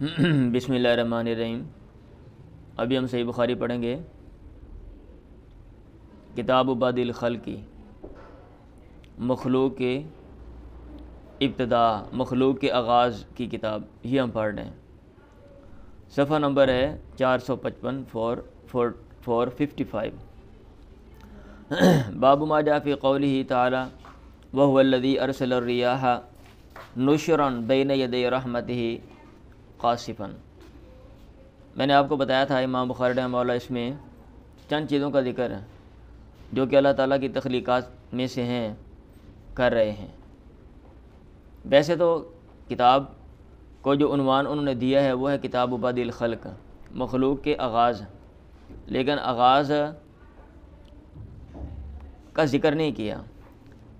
بسم اللہ الرحمن الرحیم۔ ابھی ہم صحیح بخاری پڑھیں گے، کتاب بدء الخلق کی، مخلوق کے ابتدا، مخلوق کے آغاز کی کتاب یہ ہم پڑھ رہے ہیں۔ صفحہ نمبر ہے 455 455۔ باب ما جاء فی قولہ تعالی وهو الذی ارسل الریاح نشرا بین یدی رحمتہ قاصفا۔ میں نے آپ کو بتایا تھا امام بخاری رحمہ اللہ اس میں چند چیزوں کا ذکر ہے جو کہ اللہ تعالیٰ کی تخلیقات میں سے ہیں، کر رہے ہیں۔ ویسے تو کتاب کو جو عنوان انہوں نے دیا ہے وہ ہے کتاب بدء الخلق، مخلوق کے آغاز، لیکن آغاز کا ذکر نہیں کیا،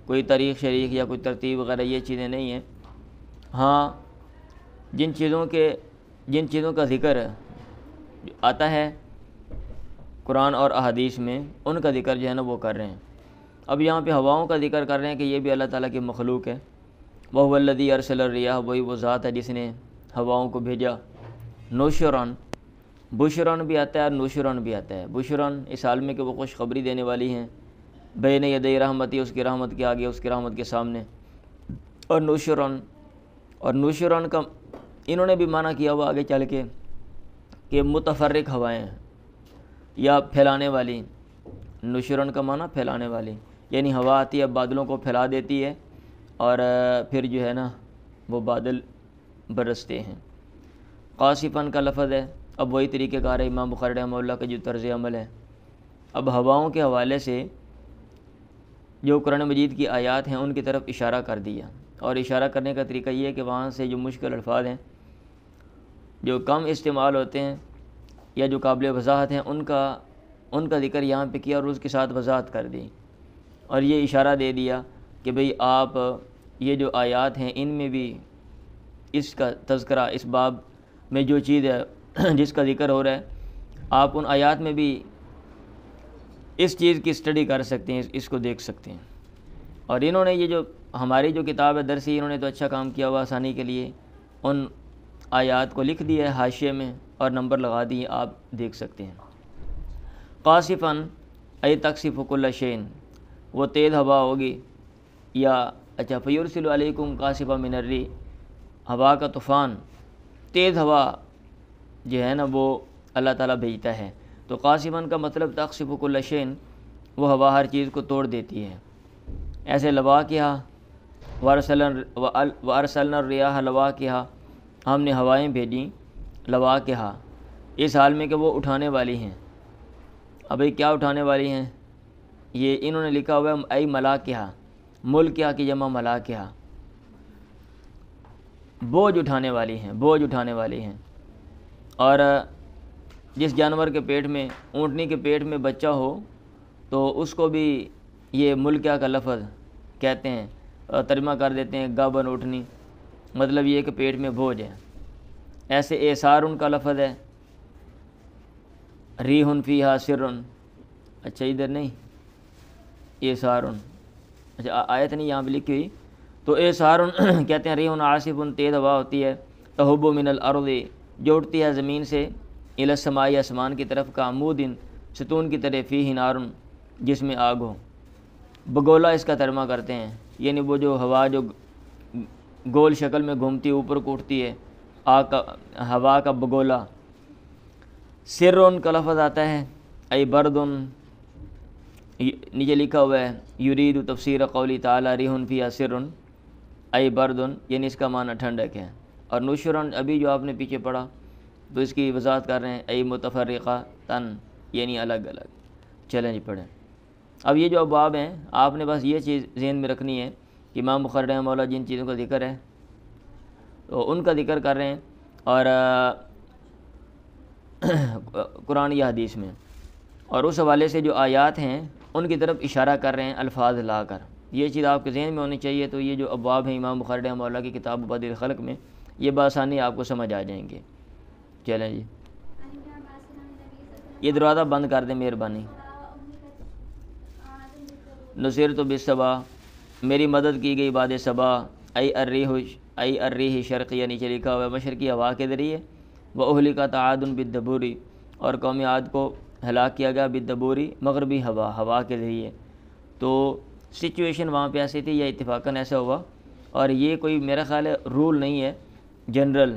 کوئی تاریخ شریک یا کوئی ترتیب وغیرہ یہ چیزیں نہیں ہیں۔ ہاں، جن چیزوں کا ذکر آتا ہے قرآن اور احادیث میں، ان کا ذکر جو ہے نا وہ کر رہے ہیں۔ اب یہاں پہ ہواؤں کا ذکر کر رہے ہیں کہ یہ بھی اللہ تعالیٰ کی مخلوق ہے۔ وَهُوَ الَّذِي أَرْسَلَ الرِّيَاحَ، وہی وہ ذات ہے جس نے ہواؤں کو بھیجا۔ نشرن، بشرن بھی آتا ہے اور نشرن بھی آتا ہے۔ بشرن اس حال میں کہ وہ خوشخبری دینے والی ہیں، بین یدی رحمتی، اس کی رحمت کے آگے، اس کی رحمت کے سامنے۔ اور نشرن کا انہوں نے بھی معنی کیا ہوا آگے چل کے کہ متفرق ہوائیں ہیں یا پھیلانے والی۔ نشرن کا معنی پھیلانے والی، یعنی ہوا آتی ہے بادلوں کو پھیلا دیتی ہے اور پھر جو ہے نا وہ بادل برستے ہیں۔ قاصفاً کا لفظ ہے، اب وہی طریقہ کار ہے امام بخاری رحمہ اللہ کا جو طرز عمل ہے۔ اب ہواؤں کے حوالے سے جو قرآن مجید کی آیات ہیں ان کی طرف اشارہ کر دیا، اور اشارہ کرنے کا طریقہ یہ ہے کہ وہاں سے جو مشکل الفاظ ہیں جو کم استعمال ہوتے ہیں یا جو قابل وضاحت ہیں ان کا ذکر یہاں پہ کیا اور اس کے ساتھ وضاحت کر دی، اور یہ اشارہ دے دیا کہ بھئی آپ یہ جو آیات ہیں ان میں بھی اس کا تذکرہ، اس باب میں جو چیز ہے جس کا ذکر ہو رہا ہے، آپ ان آیات میں بھی اس چیز کی اسٹڈی کر سکتے ہیں، اس کو دیکھ سکتے ہیں۔ اور انہوں نے یہ جو ہماری جو کتاب ہے درسی، انہوں نے تو اچھا کام کیا ہوا آسانی کے لیے، ان آیات کو لکھ دیا ہے حاشیے میں اور نمبر لگا دیے، آپ دیکھ سکتے ہیں۔ قاصفاً ای تقصف کل شیء، وہ تیز ہوا ہوگی، یا اچھا فیرسل علیکم قاصفا من الریح، ہوا کا طوفان، تیز ہوا جو ہے نا وہ اللہ تعالیٰ بھیجتا ہے۔ تو قاصفاً کا مطلب تقصف کل شیء، وہ ہوا ہر چیز کو توڑ دیتی ہے۔ ایسے لواقہا وارسلنا الریاح لواقہا، ہم نے ہوائیں بھیجیں لواقہا، اس حال میں کہ وہ اٹھانے والی ہیں۔ ابھی کیا اٹھانے والی ہیں؟ یہ انہوں نے لکھا ہوا ہے ای ملاکہا، ملکہ کی جمع ملاکہا، بوجھ اٹھانے والی ہیں، بوجھ اٹھانے والی ہیں۔ اور جس جانور کے پیٹ میں، اونٹنی کے پیٹ میں بچہ ہو تو اس کو بھی یہ ملکہ کا لفظ کہتے ہیں، اور ترجمہ کر دیتے ہیں گابن اونٹنی، مطلب یہ کہ پیٹ میں بوجھ ہے۔ ایسے ایثار ان کا لفظ ہے، ریح فیہا سر، اچھا ادھر نہیں، ایثار، اچھا آیت نہیں یہاں پہ لکھی ہوئی، تو ایثار کہتے ہیں ریح عاصف، تیز ہوا ہوتی ہے، تہب من الارض، جو اٹھتی ہے زمین سے، الی السماء، آسمان کی طرف، کعمود، ستون کی طرح، فیہ نار، جس میں آگ ہو۔ بگولا اس کا ترجمہ کرتے ہیں، یعنی وہ جو ہوا جو گول شکل میں گھومتی ہے، اوپر کو اٹھتی ہے، آگ کا، ہوا کا بگولا۔ سرن کا لفظ آتا ہے ای بردن، نیچے لکھا ہوا ہے یرید تفسیر قولی تعالی ریح فیہا سر ای بردن، یعنی اس کا معنی ٹھنڈک ہے۔ اور نشرن ابھی جو آپ نے پیچھے پڑھا تو اس کی وضاحت کر رہے ہیں ای متفرقہ تن، یعنی الگ الگ۔ چلیں جی پڑھیں۔ اب یہ جو ابواب ہیں آپ نے بس یہ چیز ذہن میں رکھنی ہے کہ امام بخاری رحمہ اللہ جن چیزوں کا ذکر ہے تو ان کا ذکر کر رہے ہیں، اور قرآن یا حدیث میں، اور اس حوالے سے جو آیات ہیں ان کی طرف اشارہ کر رہے ہیں الفاظ لا کر۔ یہ چیز آپ کے ذہن میں ہونی چاہیے۔ تو یہ جو ابواب ہیں امام بخاری رحمہ اللہ کی کتاب بدء الخلق میں، یہ بآسانی آپ کو سمجھ آ جائیں گے۔ چلیں جی، یہ دروازہ بند کر دیں مہربانی۔ نصرت بالصبا، میری مدد کی گئی باد صبا، ای الریح شرقیہ، نیچے لکھا ہوا ہے مشرقی ہوا کے ذریعے، وَأُهْلِكَتْ عَادٌ بِالدَّبُورِ، اور قوم عاد کو ہلاک کیا گیا بالدبوری، مغربی ہوا کے ذریعے۔ تو سچویشن وہاں پہ ایسی تھی یا اتفاقاً ایسا ہوا، اور یہ کوئی میرا خیال ہے رول نہیں ہے جنرل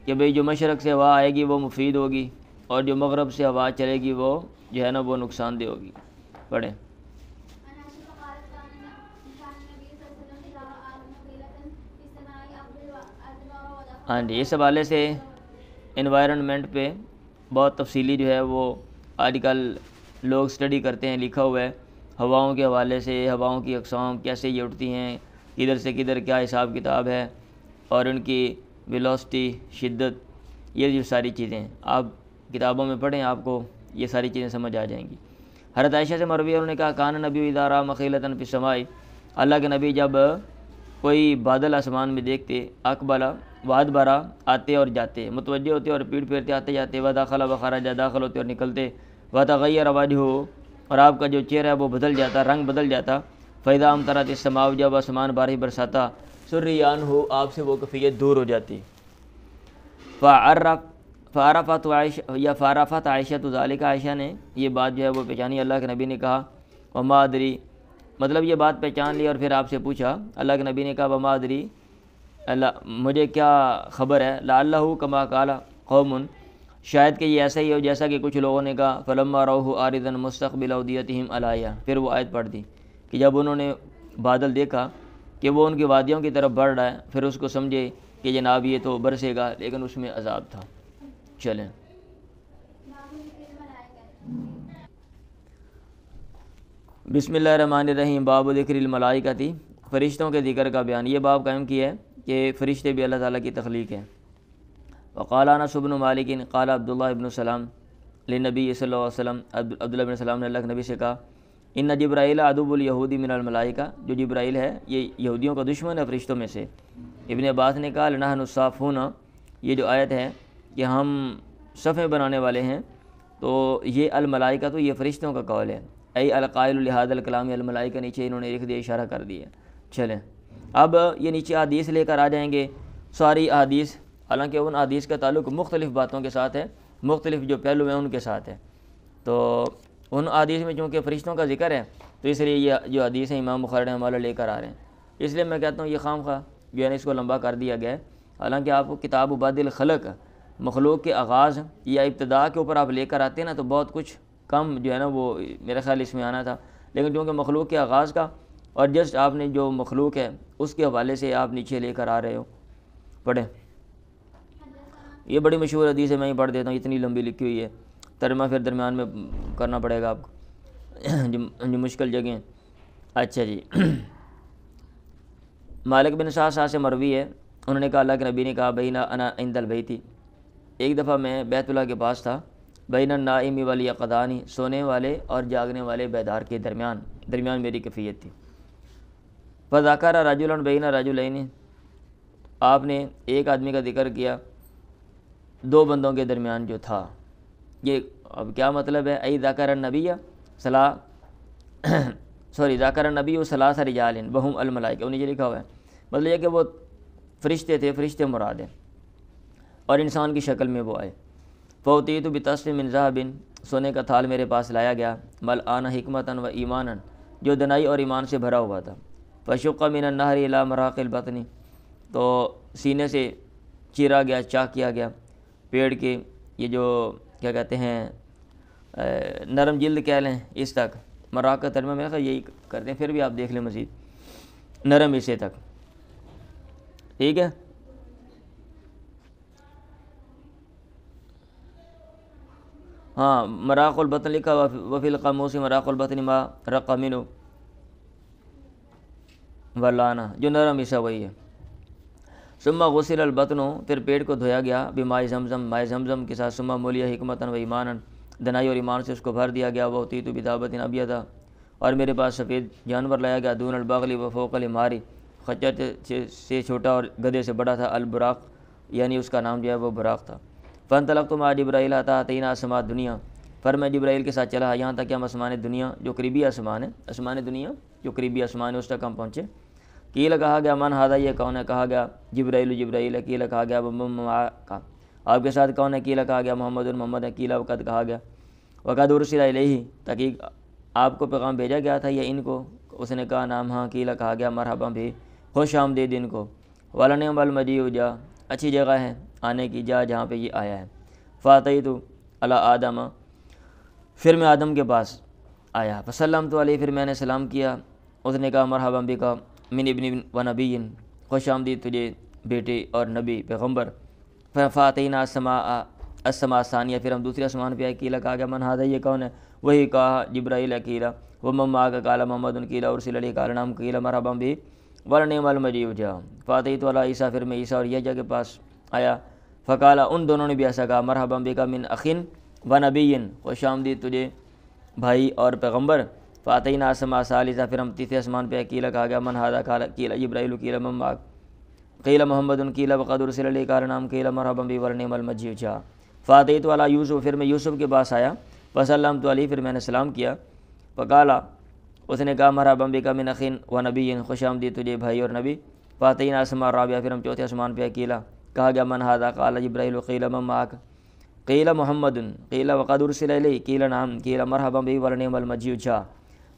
کہ بھئی جو مشرق سے ہوا آئے گی وہ مفید ہوگی اور جو مغرب سے ہوا چلے گی وہ جو ہے نا وہ نقصان دہ ہوگی۔ پڑھیں۔ ہاں جی، اس حوالے سے انوائرنمنٹ پہ بہت تفصیلی جو ہے وہ آج کل لوگ اسٹڈی کرتے ہیں، لکھا ہوا ہے ہواؤں کے حوالے سے، ہواؤں کی اقسام کیسے یہ اٹھتی ہیں، کدھر سے کدھر کیا حساب کتاب ہے، اور ان کی ویلوسٹی، شدت، یہ جو ساری چیزیں آپ کتابوں میں پڑھیں آپ کو یہ ساری چیزیں سمجھ آ جائیں گی۔ حضرت عائشہ سے مروی ہے، انہوں نے کہا کان نبی اذا رأى مخیلۃ فی السماء، اللہ کے نبی جب کوئی بادل آسمان میں دیکھتے، اقبلا وادبرا، آتے اور جاتے، متوجہ ہوتے اور پیٹ پھیرتے آتے جاتے، وداخل وخرج، داخل ہوتے اور نکلتے، وتغیر وجہہ، اور آپ کا جو چہرہ ہے وہ بدل جاتا، رنگ بدل جاتا، فاذا امطرت السماء، جب آسمان بارش برساتا، سری عنہ، آپ سے وہ کیفیت دور ہو جاتی۔ فعرفت عائشہ ذالک، عائشہ نے یہ بات جو ہے وہ پہچانی، اللہ کے نبی نے کہا وما ادری، مطلب یہ بات پہچان لی اور پھر آپ سے پوچھا، اللہ کے نبی نے کہا وما ادری، اللہ مجھے کیا خبر ہے، لعلہ کما قال قوم، شاید کہ یہ ایسا ہی ہو جیسا کہ کچھ لوگوں نے کہا، فلما رأوہ عارضا مستقبل اودیتہم علیہ، پھر وہ آیت پڑھ دی کہ جب انہوں نے بادل دیکھا کہ وہ ان کی وادیوں کی طرف بڑھ رہا ہے، پھر اس کو سمجھے کہ جناب یہ تو برسے گا لیکن اس میں عذاب تھا۔ چلیں، بسم اللہ الرحمن الرحیم، باب ذکر الملائکۃ، فرشتوں کے ذکر کا بیان۔ یہ باب قائم کیا ہے کہ فرشتے بھی اللہ تعالیٰ کی تخلیق ہیں۔ وقال انس بن مالک قال عبداللہ ابن سلام للنبی صلی اللہ علیہ وسلم، عبداللہ بن سلام نے اللہ کے نبی سے کہا، ان جبرائیل عدو الیہودی من الملائکہ، جو جبرائیل ہے یہ یہودیوں کا دشمن ہے فرشتوں میں سے۔ ابن عباس نے کہا لنحن الصافون، یہ جو آیت ہے کہ ہم صفیں بنانے والے ہیں، تو یہ الملائکہ تو یہ فرشتوں کا قول ہے، ای القائل لہذا الکلام، الملائکہ نیچے انہوں نے لکھ دیا، اشارہ کر دیا۔ چلیں اب یہ نیچے حدیث لے کر آ جائیں گے، ساری حدیث، حالانکہ ان حدیث کا تعلق مختلف باتوں کے ساتھ ہے، مختلف جو پہلو ہیں ان کے ساتھ ہے، تو ان حدیث میں چونکہ فرشتوں کا ذکر ہے تو اس لیے یہ جو حدیث ہیں امام بخاری رحمہ اللہ لے کر آ رہے ہیں، اس لیے میں کہتا ہوں یہ خام خواہ جو ہے نا اس کو لمبا کر دیا گیا ہے۔ حالانکہ آپ کو کتاب عباد الخلق، مخلوق کے آغاز یا ابتداء کے اوپر آپ لے کر آتے ہیں نا تو بہت کچھ کم جو ہے نا وہ میرے خیال اس میں آنا تھا، لیکن چونکہ مخلوق کے آغاز کا اور جسٹ آپ نے جو مخلوق ہے اس کے حوالے سے آپ نیچے لے کر آ رہے ہو، پڑھیں۔ یہ بڑی مشہور حدیث ہے، میں ہی پڑھ دیتا ہوں، اتنی لمبی لکھی ہوئی ہے، ترجمہ پھر درمیان میں کرنا پڑے گا آپ کو جو مشکل جگہیں۔ اچھا جی، مالک بن سعد سے مروی ہے، انہوں نے کہا اللہ کے نبی نے کہا بین انا عند البیت، ایک دفعہ میں بیت اللہ کے پاس تھا، بین النائم والیقظان، سونے والے اور جاگنے والے بیدار کے درمیان میری کیفیت تھی۔ فذکر رجلا بین رجلین، آپ نے ایک آدمی کا ذکر کیا دو بندوں کے درمیان جو تھا۔ یہ اب کیا مطلب ہے، ای ذکر النبی ذکر النبی ثلاث رجال وہم الملائکہ، انہیں یہ لکھا ہوا ہے، مطلب یہ کہ وہ فرشتے تھے، فرشتے مراد ہیں، اور انسان کی شکل میں وہ آئے۔ فوتیت بطصف من ذهب، سونے کا تھال میرے پاس لایا گیا، ملآن حکمتا و ایمانا، جو دنائی اور ایمان سے بھرا ہوا تھا۔ فشق من النہر الی مراق البطن، تو سینے سے چیرا گیا، چاک کیا گیا پیڑ کے یہ جو کیا کہتے ہیں نرم جلد کہہ لیں اس تک، مراق کا ترجمہ میرا خیال یہی کرتے ہیں، پھر بھی آپ دیکھ لیں مزید، نرم حصے تک، ٹھیک ہے۔ ہاں مراق البطن لکھا، وفی القاموس مراق البطن ما رق منہ ولانا، جو نرم حصہ وہی ہے۔ ثم غسل البطن، پھر پیٹ کو دھویا گیا، بماء زمزم، ماء زمزم کے ساتھ، ثم ملیا حکمتا و ایمانا، دنائی اور ایمان سے اس کو بھر دیا گیا۔ وأوتیت بدابۃ ابیض، اور میرے پاس سفید جانور لایا گیا، دون البغل وفوق الحمار، خچر سے چھوٹا اور گدھے سے بڑا تھا، البراق، یعنی اس کا نام جو ہے وہ براق تھا۔ فانطلقت مع جبرائیل حتی اتینا آسماء الدنیا، پھر میں جبرائیل کے ساتھ چلا یہاں تک کہ ہم آسمان دنیا جو قریبی آسمان ہے، آسمان دنیا جو قریبی آسمان ہے اس تک ہم پہنچے۔ قیل کہا گیا من ھذا، یہ کون ہے، کہا گیا جبرائیل ہے، قیل کہا گیا ومن معک، آپ کے ساتھ کون ہے؟ قیل کہا گیا محمد محمد ہے، قیل وقت کہا گیا وقد ارسل الیہ تحقیق آپ کو پیغام بھیجا گیا تھا یا ان کو؟ اس نے کہا نام ہاں، قیل کہا گیا مرحبا بھی، خوش آمدید ان کو، ولنعم المجیء جا، اچھی جگہ ہے آنے کی، جا جہاں پہ یہ آیا ہے۔ فاتیت علی آدم، پھر میں آدم کے پاس آیا، فسلمت علیہ، پھر میں نے سلام کیا، اس نے کہا مرحبا بک من ابن و نبی، خوش آمدید تجھے بیٹے اور نبی پیغمبر۔ فاتینا السماء ثانیہ، پھر ہم دوسرے آسمان پہ آئے، قیل کہا گیا من ھذا، یہ کون ہے؟ وہی کہا جبرائیل ہے، قیل ومن معک قال محمد، قیل ارسل الیہ قال نعم، قیل مرحبا بھی ولنعم المجیء جا۔ فاتیت علی عیسیٰ، پھر میں عیسیٰ اور یحییٰ کے پاس آیا، فقال، ان دونوں نے بھی ایسا کہا، مرحبا بک من اخ و نبی، خوش آمدید تجھے بھائی اور پیغمبر۔ فاتینا السماء ثالثہ، پھر ہم تیسرے آسمان پہ آئے، قیل کہا گیا من ھذا، قال قیل جبرائیل، قیل من معک قیل محمد، قیل وقد ارسل الیہ قال نعم، قیل مرحبا بھی ولنعم المجیء جا۔ فاتیت علی یوسف، پھر میں یوسف کے پاس آیا، فسلمت علیہ، پھر میں نے سلام کیا، فقال، اس نے کہا مرحبا بک من اخ و نبی، خوش آمدید تجھے بھائی اور نبی۔ فاتینا السماء الرابعہ، پھر ہم چوتھے آسمان پہ آئے، قیل کہا گیا من ھذا، قال جبرائیل، قیل من معک قیل محمد، قیل وقد ارسل الیہ قیل نعم، قیل مرحبا بھی ولنعم المجیء جا۔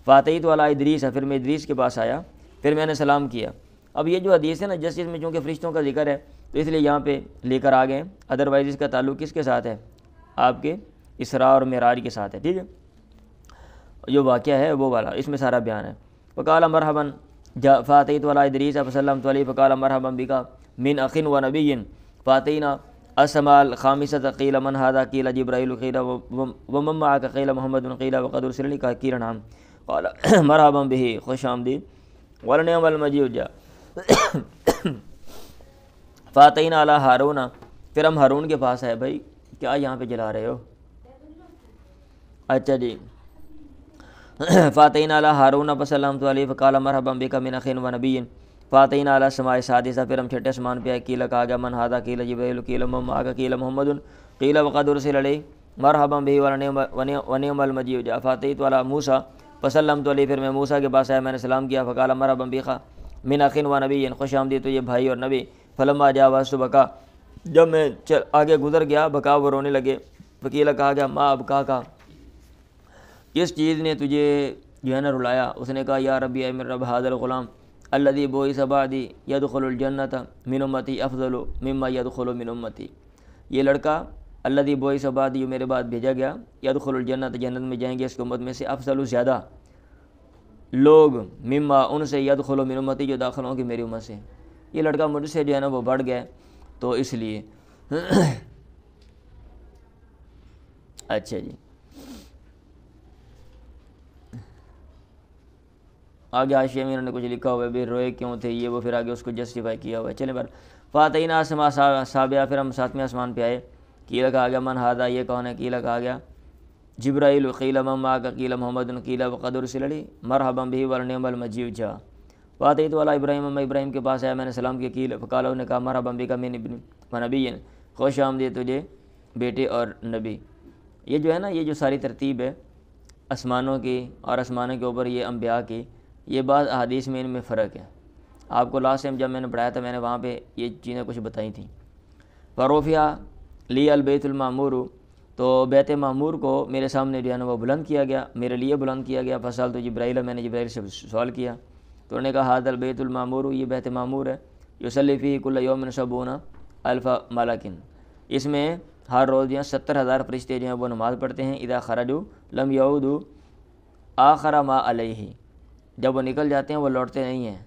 فاتیت علی ادریس، پھر میں ادریس کے پاس آیا، پھر میں نے سلام کیا۔ اب یہ جو حدیث ہے نا، جس چیز میں چونکہ فرشتوں کا ذکر ہے تو اس لیے یہاں پہ لے کر آ گئے، ادروائز اس کا تعلق کس کے ساتھ ہے؟ آپ کے اسراء اور معراج کے ساتھ ہے، ٹھیک ہے، جو واقعہ ہے وہ والا، اس میں سارا بیان ہے۔ فقال مرحبا، فاتیت علی ادریس فسلمت علیہ، فقال مرحبا بک من اخ و نبی۔ فاتینا السماء الخامسة، قیل من ھذا، قیل جبرائیل، قیل ومن معک، قیل محمد، قیل وقد ارسل الیہ، قیل نعم، قال مرحبا بہ، خوش آمدید، ولنعم المجیء جا۔ فاتینا علی ہارون، پھر ہم ہارون کے پاس آئے۔ بھائی کیا یہاں پہ جلا رہے ہو؟ اچھا جی، فاتینا علی ہارون فسلمت علیہ، فقال مرحبا بک من اخ و نبی۔ فاتینا علی السماء السادسہ، پھر ہم چھٹے آسمان پہ آئے، قیل کہا گیا من ھذا، قیل جبرائیل، قیل من معک، قیل محمد، قیل وقد ارسل الیہ، مرحبا بہ ونعم المجیء جا۔ فاتیت علی موسیٰ فسلمت علیہ، پھر میں موسیٰ کے پاس آیا، میں نے سلام کیا، فقال مرحبا بک من اخ و نبی، خوش آمدید تو یہ بھائی اور نبی۔ فلما جاوزت بکا، جب میں آگے گزر گیا، بکا، وہ رونے لگے۔ وکیل کہا گیا ما ابکا کا، کس چیز نے تجھے جو ہے نا رلایا؟ اس نے کہا یا ربی، اے میرے رب، ھذا الغلام الذی بعث بعدی یدخل الجنۃ من امتی افضل مما یدخل من امتی، یہ لڑکا الذی بعث بعدی، جو میرے بعد بھیجا گیا، یدخل الجنۃ، جنت میں جائیں گے اس کی امت میں سے، افضل، زیادہ لوگ، مما، ان سے، یدخل من امتی، جو داخل ہوں گے میری امت سے، یہ لڑکا مجھ سے جو ہے نا وہ بڑھ گیا، تو اس لیے اچھا جی، آگے حاشیے میں انہوں نے کچھ لکھا ہوا ہے، بھی روئے کیوں تھے یہ وہ، پھر آگے اس کو جسٹیفائی کیا ہوا ہے۔ چلیں بار، فاتینا السماء السابعہ، پھر ہم ساتویں آسمان پہ آئے، قیل کہا گیا من ھذا، یہ کون ہے؟ قیل کہا گیا جبرائیل، قیل من معک، قیل محمد، قیل وقد ارسل الیہ، مرحبا بہ ولنعم المجیء جا۔ فاتیت علی ابراہیم، میں ابراہیم کے پاس آیا، میں نے سلام کیا، قیل فقال، انہوں نے کہا مرحبا بک من ابن و نبی، خوش آمدید تجھے بیٹے اور نبی۔ یہ جو ہے نا، یہ جو ساری ترتیب ہے آسمانوں کی اور آسمانوں کے اوپر یہ انبیاء کی، یہ بعض احادیث میں ان میں فرق ہے۔ آپ کو لاسٹ ٹائم جب میں نے پڑھایا تھا، میں نے وہاں پہ یہ چیزیں کچھ بتائی تھیں۔ فرفع لی البیت المعمور، تو بیت معمور کو میرے سامنے جو ہے نا وہ بلند کیا گیا، میرے لیے بلند کیا گیا۔ فسألت جبرائیل، میں نے جبرائیل سے سوال کیا، تو انہوں نے کہا ھذا البیت المعمور، یہ بیت معمور ہے، یصلی فیہ کل یوم 70,000 ملک، اس میں ہر روز 70,000 فرشتے جو ہیں وہ نماز پڑھتے ہیں۔ اذا خرجوا لم يعودوا آخر ما علیہ، جب وہ نکل جاتے ہیں وہ لوٹتے نہیں ہیں،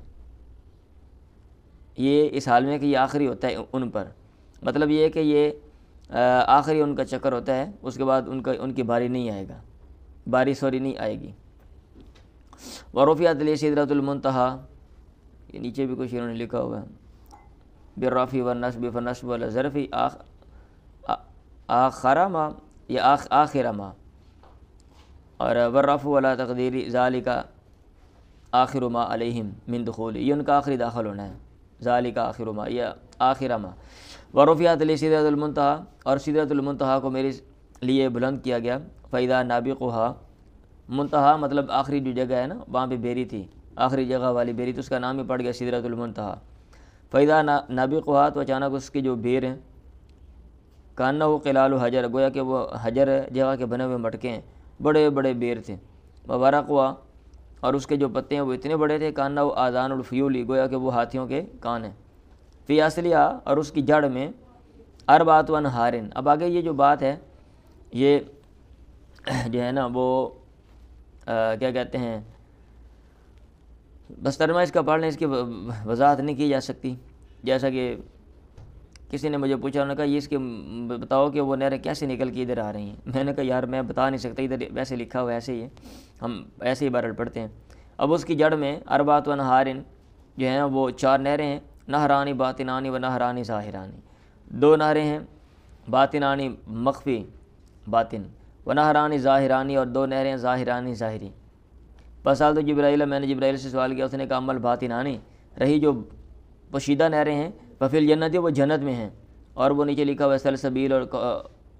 یہ اس حال میں کہ یہ آخری ہوتا ہے ان پر، مطلب یہ ہے کہ یہ آخری ان کا چکر ہوتا ہے، اس کے بعد ان کی باری نہیں آئے گا، باری نہیں آئے گی۔ ورفعت لی سدرۃ المنتہی، یہ نیچے بھی کچھ انہوں نے لکھا ہوا ہے، بالرفع والنصب فالنصب والظرف آخر ما یا آخر ما، اور والرفع ولا تقدیر ذالک آخر ما علیہم من دخول، یہ ان کا آخری داخل ہونا ہے، ذالک آخر ما یا آخر ما۔ ورفعت لی سدرۃ المنتہی، اور سدرۃ المنتہی کو میرے لیے بلند کیا گیا۔ فاذا نابقھا، منتہا مطلب آخری جو جگہ ہے نا، وہاں پہ بیری تھی، آخری جگہ والی بیری، تو اس کا نام ہی پڑ گیا سدرۃ المنتہی۔ فاذا نابقھا، تو اچانک اس کی جو بیر ہیں، کانہ وہ قلال و حجر، گویا کہ وہ حجر جگہ کے بنے ہوئے مٹکے ہیں، بڑے بڑے بیر تھے، مبارک ہوا، اور اس کے جو پتے ہیں وہ اتنے بڑے تھے، کانہ وہ آذان الفیولی، گویا کہ وہ ہاتھیوں کے کان ہیں، فی اصلیہ، اور اس کی جڑ میں اربعۃ انہار۔ اب آگے یہ جو بات ہے یہ جو ہے نا وہ کیا کہتے ہیں، بس ترجمہ اس کا پڑھ لیں، اس کی وضاحت نہیں کی جا سکتی۔ جیسا کہ کسی نے مجھے پوچھا، انہوں نے کہا یہ اس کے بتاؤ کہ وہ نہریں کیسے نکل کے ادھر آ رہی ہیں۔ میں نے کہا یار میں بتا نہیں سکتا، ادھر ویسے لکھا ہوا ایسے ہی ہے، ہم ایسے ہی بہرحال پڑھتے ہیں۔ اب اس کی جڑ میں اربعۃ انہار جو ہیں وہ 4 نہریں ہیں، نہرانی باطنانی و نہرانی ظاہرانی، 2 نہریں ہیں باطنانی مخفی باطن، و نہرانی ظاہرانی، اور 2 نہریں ظاہرانی ظاہری۔ پسال تو جبرائیل، میں نے جبرائیل سے سوال کیا، اس نے کہا عمل باطنانی، رہی جو پوشیدہ نہریں ہیں ففل جنت، وہ جنت میں ہیں، اور وہ نیچے لکھا ہوا ہے سلسبیل اور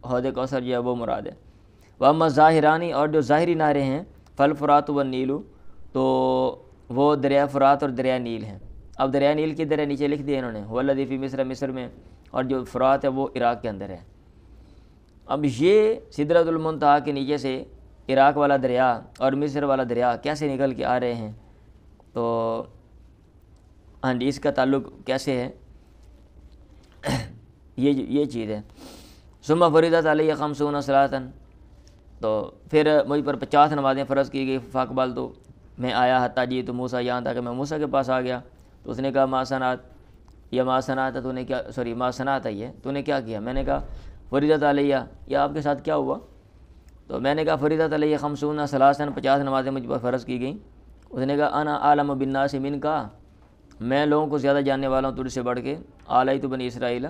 حوض کوثر جو ہے وہ مراد ہے۔ واما ظاہرانی، اور جو ظاہری نہریں ہیں فل فرات و نیلو، تو وہ دریا فرات اور دریا نیل ہیں۔ اب دریا نیل کی دریا نیچے لکھ دیا انہوں نے، والذی فی مصر، مصر میں، اور جو فرات ہے وہ عراق کے اندر ہے۔ اب یہ سدرۃ المنتہا کے نیچے سے عراق والا دریا اور مصر والا دریا کیسے نکل کے آ رہے ہیں، تو ہاں جی اس کا تعلق کیسے ہے، یہ چیز ہے۔ ثم فرضت علیہ 50 صلاۃ، تو پھر مجھ پر 50 نمازیں فرض کی گئی۔ فاقبال، تو میں آیا حتیٰ جی تو موسیٰ، یہاں تک کہ میں موسیٰ کے پاس آ گیا، تو اس نے کہا ما صنعت، یا ما صنعت تو نے کیا، سوری ما صنعت ہے یہ، تو نے کیا کیا؟ میں نے کہا فرضت علیہ، یا آپ کے ساتھ کیا ہوا؟ تو میں نے کہا فرضت علیہ 50 صلاۃ، 50 نمازیں مجھ پر فرض کی گئیں۔ اس نے کہا انا عالم بالناس منک، میں لوگوں کو زیادہ جاننے والا ہوں تجھ سے بڑھ کے، علیت بنی اسرائیل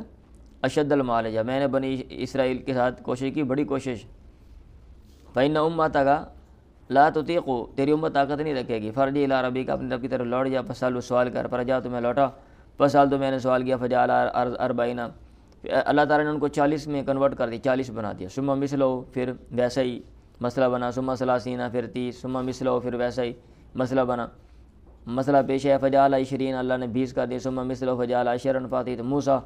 اشد المعالجہ، میں نے بنی اسرائیل کے ساتھ کوشش کی، بڑی کوشش۔ فإن أمتك لا تطيق، تیری امت طاقت نہیں رکھے گی، فرجع الی ربک، اپنے رب کی طرف لوٹ جا، فسأل، سوال کر، فرجع تو میں لوٹا، فسأل تو میں نے سوال کیا، فجعل 40، اللہ تعالیٰ نے ان کو 40 میں کنورٹ کر دیا، 40 بنا دیا۔ ثم مثلہ، پھر ویسا ہی مسئلہ بنا، ثم 30، پھر 30، ثم مثلہ، پھر ویسا ہی مسئلہ بنا، مسئلہ پیش ہے، فجعل 20، اللہ نے 20 کر دیا، ثم مثلہ فجعل 10، فاتیت موسیٰ،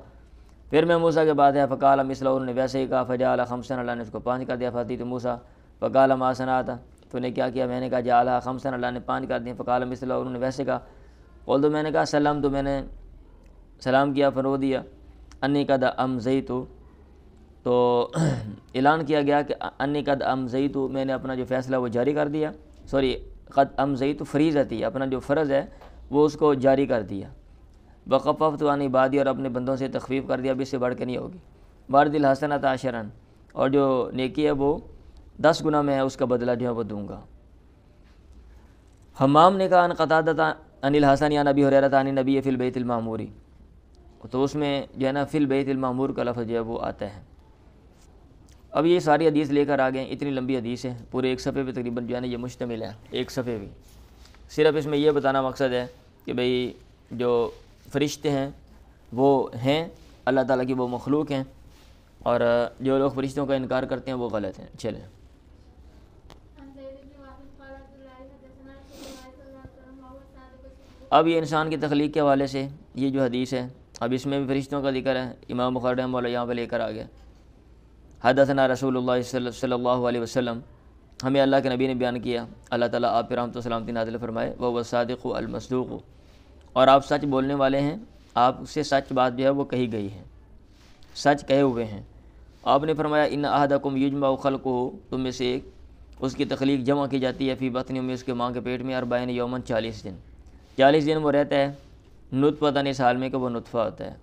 پھر میں موسیٰ کے بعد ہے، فقال مثلہ، انہوں نے ویسے ہی کہا، فجعل 5، اللہ نے اس کو 5 کر دیا، فاتیت موسیٰ، فقال ما صنعت، تو نے کیا کیا؟ میں نے کہا جعلها 5، اللہ نے 5 کر دیا، فقال مثلہ، انہوں نے ویسے کہا، قول تو میں نے کہا سلام، تو میں نے سلام کیا، فرو دیا، انی قد امضیت، تو اعلان کیا گیا کہ انی قد امضیت، میں نے اپنا جو فیصلہ وہ جاری کر دیا، سوری قد امضیت فریضتی، اپنا جو فرض ہے وہ اس کو جاری کر دیا، وخففت عن عبادی، اور اپنے بندوں سے تخفیف کر دیا، اب اس سے بڑھ کے نہیں ہوگی، وارد الحسنۃ 10، اور جو نیکی ہے وہ 10 گنا میں ہے، اس کا بدلہ جو ہے وہ دوں گا۔ حمام نے کہا ان قتادہ عن الحسن عن ابی ہریرہ عن النبی فی البیت المعمور، تو اس میں جو ہے نا فی البیت المعمور کا لفظ جو ہے وہ آتا ہے۔ اب یہ ساری حدیث لے کر آ گئے، اتنی لمبی حدیث ہے، پورے 1 صفحے پہ تقریباً جو ہے نا یہ مشتمل ہے، 1 صفحے بھی، صرف اس میں یہ بتانا مقصد ہے کہ بھئی جو فرشتے ہیں وہ ہیں اللہ تعالیٰ کی، وہ مخلوق ہیں، اور جو لوگ فرشتوں کا انکار کرتے ہیں وہ غلط ہیں۔ چلیں اب یہ انسان کی تخلیق کے حوالے سے یہ جو حدیث ہے، اب اس میں بھی فرشتوں کا ذکر ہے، امام بخاری رحمہ اللہ یہاں پہ لے کر آ گیا۔ حدثنا رسول اللہ صلی اللہ علیہ وسلم، ہمیں اللہ کے نبی نے بیان کیا، اللہ تعالیٰ آپ پر رحمت و سلامتی نازل فرمائے، وہ الصادق المصدوق، اور آپ سچ بولنے والے ہیں، آپ سے سچ بات جو ہے وہ کہی گئی ہے، سچ کہے ہوئے ہیں۔ آپ نے فرمایا ان احدکم یجمع خلقہ، تم میں سے ایک اس کی تخلیق جمع کی جاتی ہے، فی بطن میں، اس کے ماں کے پیٹ میں، 40 یوماً، 40 دن، 40 دن وہ رہتا ہے، نطفۃ، اس حال میں کہ وہ نطفہ ہوتا ہے،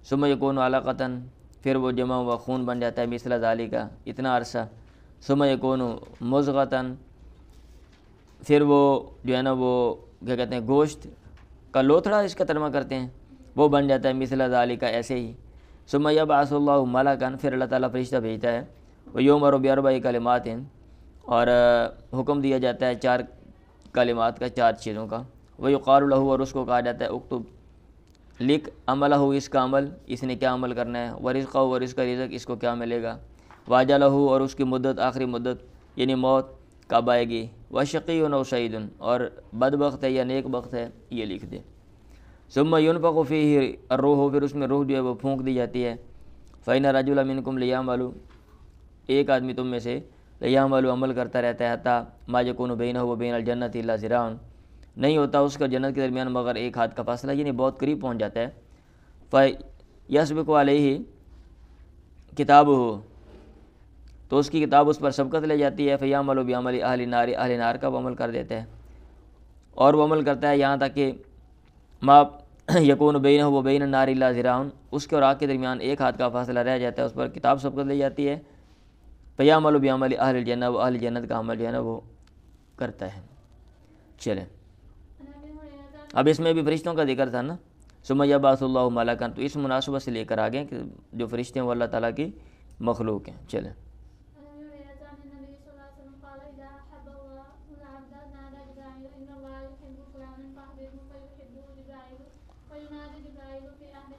ثم یکون علقۃ، پھر وہ جمع ہوا خون بن جاتا ہے، مثل ذالک، اتنا عرصہ، ثم یکون مضغۃ، پھر وہ جو ہے نا وہ کیا کہتے ہیں گوشت کا لوتھڑا اس کا ترجمہ کرتے ہیں، وہ بن جاتا ہے، مثل ذالک، ایسے ہی، ثم یبعث اللہ ملکا، پھر اللہ تعالیٰ فرشتہ بھیجتا ہے، ویؤمر باربع کلمات، اور حکم دیا جاتا ہے 4 کلمات کا، 4 چیزوں کا، ویقال له، اور اس کو کہا جاتا ہے اکتب، لکھ، عملہ، اس کا عمل، اس نے کیا عمل کرنا ہے، ورزقہ، اور اس کا رزق، اس کو کیا ملے گا، واجلہ، اور اس کی مدت، آخری مدت یعنی موت کب آئے گی، وشقی او سعید، اور بدبخت ہے یا نیک بخت ہے، یہ لکھ دے۔ ثم ينفخ فیہ الروح، پھر اس میں روح جو ہے وہ پھونک دی جاتی ہے، فَإِنَّ رَجُلًا مِنْكُمْ لِيَعْمَلُ، ایک آدمی تم میں سے لِيَعْمَلُ عمل کرتا رہتا ہے حتیٰ مَا يَكُونُ بَيْنَهُ وَبَيْنَ الْجَنَّةِ إِلَّا ذِرَاعٌ، نہیں ہوتا اس کا جنت کے درمیان مگر ایک ہاتھ کا فاصلہ، یعنی بہت قریب پہنچ جاتا ہے. فَيَسْبِقُ عَلَيْهِ کتابہ، تو اس کی کتاب اس پر سبقت لے جاتی ہے. فَيَعْمَلُ بِعَمَلِ أَهْلِ النَّارِ، اہل نار کا وہ عمل کر دیتا ہے، اور وہ عمل کرتا ہے یہاں تک کہ ما یکون بینہ و بین النار الا ذراع، اس کے اور آگ کے درمیان ایک ہاتھ کا فاصلہ رہ جاتا ہے، اس پر کتاب سبقت لے جاتی ہے. فَيَعْمَلُ بِعَمَلِ أَهْلِ الْجَنَّةِ، وہ اہل جنت کا عمل جو ہے نا وہ کرتا ہے. چلیں اب اس میں بھی فرشتوں کا ذکر تھا نا، ثم یبعث اللہ ملکا، تو اس مناسبت سے لے کر آگے کہ جو فرشتے ہیں وہ اللہ تعالیٰ کی مخلوق ہیں. چلیں